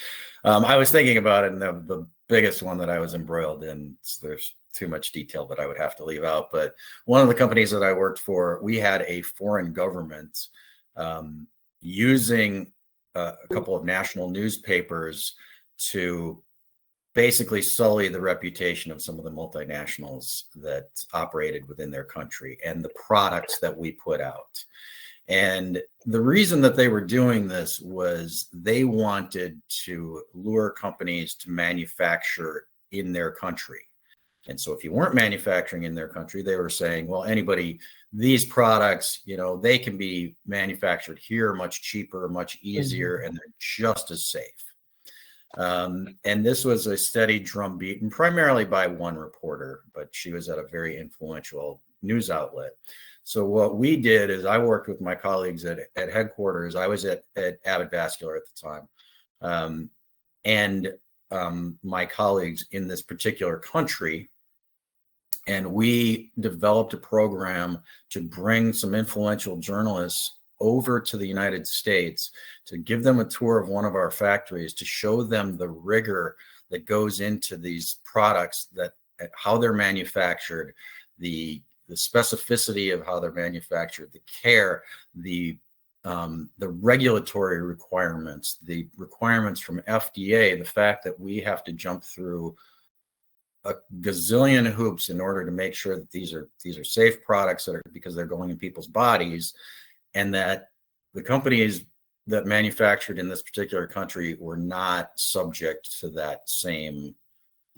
I was thinking about it, and the biggest one that I was embroiled in, there's too much detail that I would have to leave out, but one of the companies that I worked for, we had a foreign government using a couple of national newspapers to basically sully the reputation of some of the multinationals that operated within their country and the products that we put out. And the reason that they were doing this was they wanted to lure companies to manufacture in their country. And so if you weren't manufacturing in their country, they were saying, well, these products, they can be manufactured here much cheaper, much easier, and they're just as safe. And this was a steady drumbeat, and primarily by one reporter, but she was at a very influential news outlet. So what we did is, I worked with my colleagues at headquarters. I was at Abbott Vascular at the time, and my colleagues in this particular country, and we developed a program to bring some influential journalists over to the United States to give them a tour of one of our factories, to show them the rigor that goes into these products, how they're manufactured, the specificity of how they're manufactured, the care, the regulatory requirements, the requirements from FDA, the fact that we have to jump through a gazillion hoops in order to make sure that these are safe products because they're going in people's bodies, and that the companies that manufactured in this particular country were not subject to that same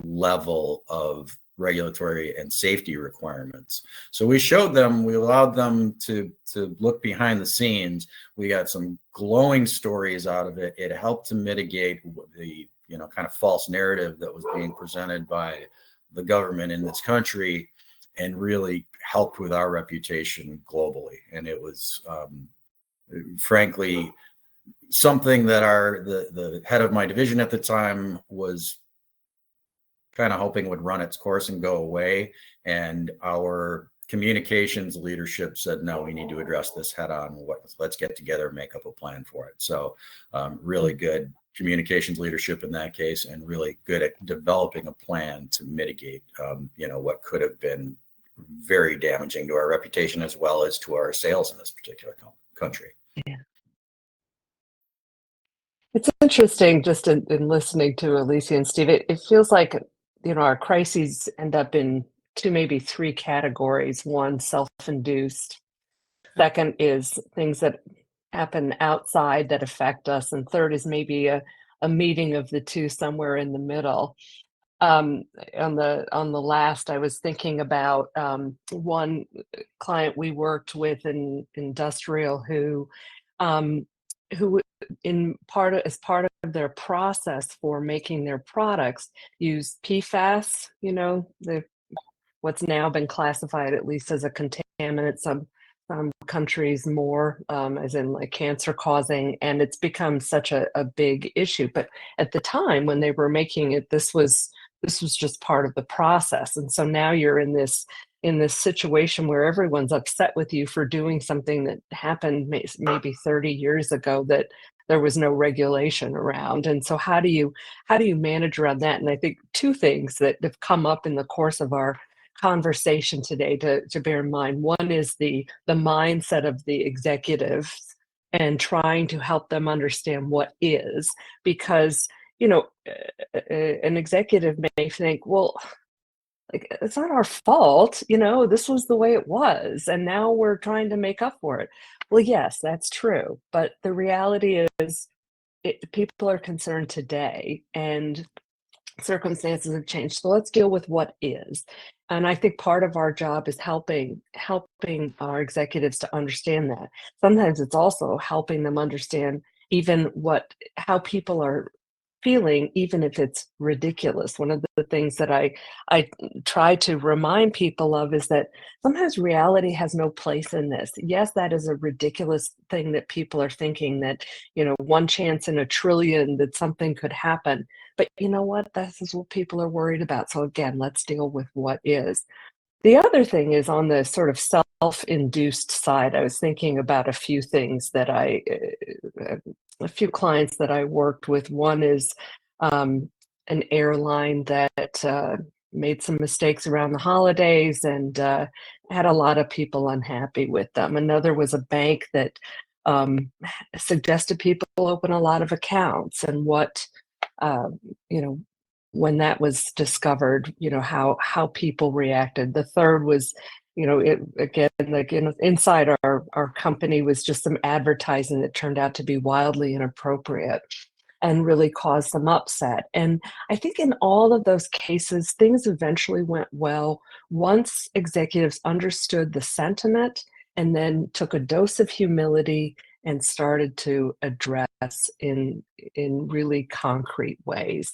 level of regulatory and safety requirements. So we allowed them to look behind the scenes. We got some glowing stories out of it. It helped to mitigate the kind of false narrative that was being presented by the government in this country, and really helped with our reputation globally. And it was frankly something that the head of my division at the time was kind of hoping would run its course and go away. And our communications leadership said, no, we need to address this head on. Let's get together and make up a plan for it. So really good communications leadership in that case, and really good at developing a plan to mitigate, what could have been very damaging to our reputation as well as to our sales in this particular country. Yeah. It's interesting just in listening to Alicia and Steve, it feels like, our crises end up in 2, maybe 3 categories. One, self-induced. Second is things that happen outside that affect us. And third is maybe a meeting of the two somewhere in the middle. On the last, I was thinking about one client we worked with in industrial who as part of their process for making their products use PFAS, what's now been classified at least as a contaminant, some countries more, as in like cancer causing, and it's become such a big issue. But at the time when they were making it, this was just part of the process. And so now you're in this situation where everyone's upset with you for doing something that happened maybe 30 years ago that there was no regulation around. And so how do you manage around that? And I think two things that have come up in the course of our conversation today to bear in mind. One is the mindset of the executives and trying to help them understand what is, because an executive may think, well, like, it's not our fault, this was the way it was, and now we're trying to make up for it. Well, yes, that's true, but the reality is people are concerned today, and circumstances have changed. So let's deal with what is. And I think part of our job is helping our executives to understand that. Sometimes it's also helping them understand even how people are feeling, even if it's ridiculous. One of the things that I try to remind people of is that sometimes reality has no place in this. Yes, that is a ridiculous thing that people are thinking, that, one chance in a trillion that something could happen. But you know what? This is what people are worried about. So again, let's deal with what is. The other thing is on the sort of self-induced side. I was thinking about a few things that a few clients that I worked with. One is an airline that made some mistakes around the holidays and had a lot of people unhappy with them. Another was a bank that suggested people open a lot of accounts, and when that was discovered, how people reacted. The third was, inside our company was just some advertising that turned out to be wildly inappropriate and really caused some upset. And I think in all of those cases, things eventually went well once executives understood the sentiment and then took a dose of humility and started to address in really concrete ways.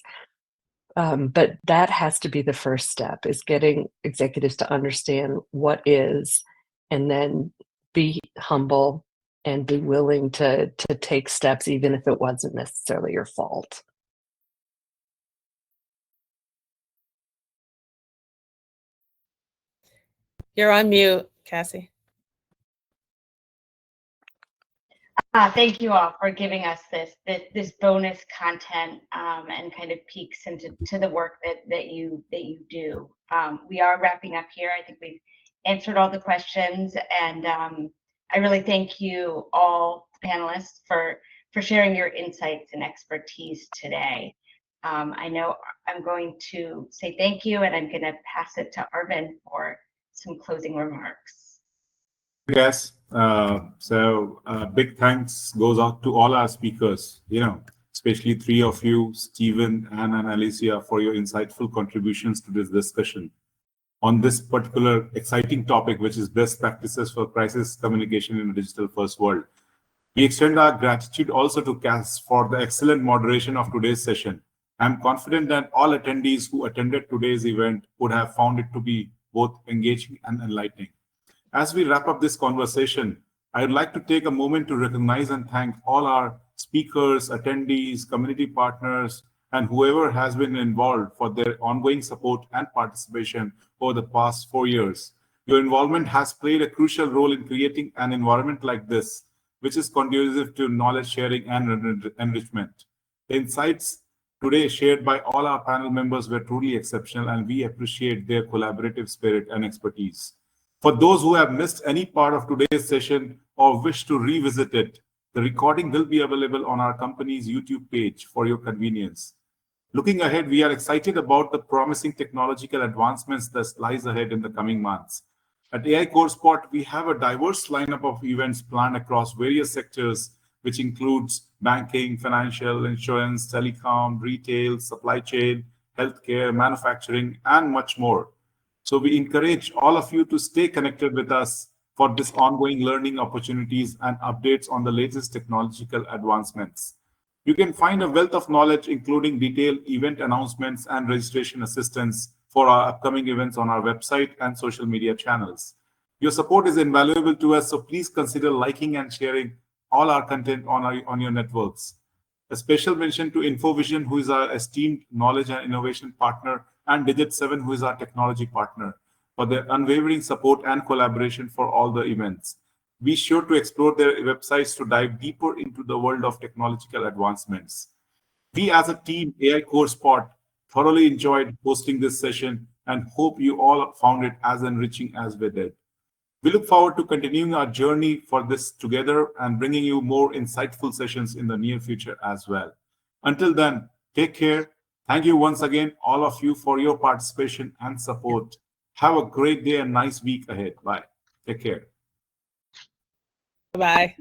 But that has to be the first step, is getting executives to understand what is, and then be humble and be willing to take steps, even if it wasn't necessarily your fault. You're on mute, Cassie. Thank you all for giving us this bonus content and kind of peeks into the work that you do. We are wrapping up here. I think we've answered all the questions, and I really thank you all panelists for sharing your insights and expertise today. I know I'm going to say thank you, and I'm going to pass it to Arvin for some closing remarks. Yes. Big thanks goes out to all our speakers, especially three of you, Stephen, Anne, and Alicia, for your insightful contributions to this discussion on this particular exciting topic, which is best practices for crisis communication in a digital-first world. We extend our gratitude also to Cass for the excellent moderation of today's session. I'm confident that all attendees who attended today's event would have found it to be both engaging and enlightening. As we wrap up this conversation, I would like to take a moment to recognize and thank all our speakers, attendees, community partners, and whoever has been involved for their ongoing support and participation over the past 4 years. Your involvement has played a crucial role in creating an environment like this, which is conducive to knowledge sharing and enrichment. The insights today shared by all our panel members were truly exceptional, and we appreciate their collaborative spirit and expertise. For those who have missed any part of today's session or wish to revisit it, the recording will be available on our company's YouTube page for your convenience. Looking ahead, we are excited about the promising technological advancements that lies ahead in the coming months. At AI CoreSpot, we have a diverse lineup of events planned across various sectors, which includes banking, financial, insurance, telecom, retail, supply chain, healthcare, manufacturing, and much more. So we encourage all of you to stay connected with us for this ongoing learning opportunities and updates on the latest technological advancements. You can find a wealth of knowledge, including detailed event announcements and registration assistance for our upcoming events on our website and social media channels. Your support is invaluable to us, so please consider liking and sharing all our content on your networks. A special mention to InfoVision, who is our esteemed knowledge and innovation partner, and Digit7, who is our technology partner, for their unwavering support and collaboration for all the events. Be sure to explore their websites to dive deeper into the world of technological advancements. We as a team, AI Course Pod, thoroughly enjoyed hosting this session and hope you all found it as enriching as we did. We look forward to continuing our journey for this together and bringing you more insightful sessions in the near future as well. Until then, take care. Thank you once again, all of you, for your participation and support. Have a great day and nice week ahead. Bye. Take care. Bye.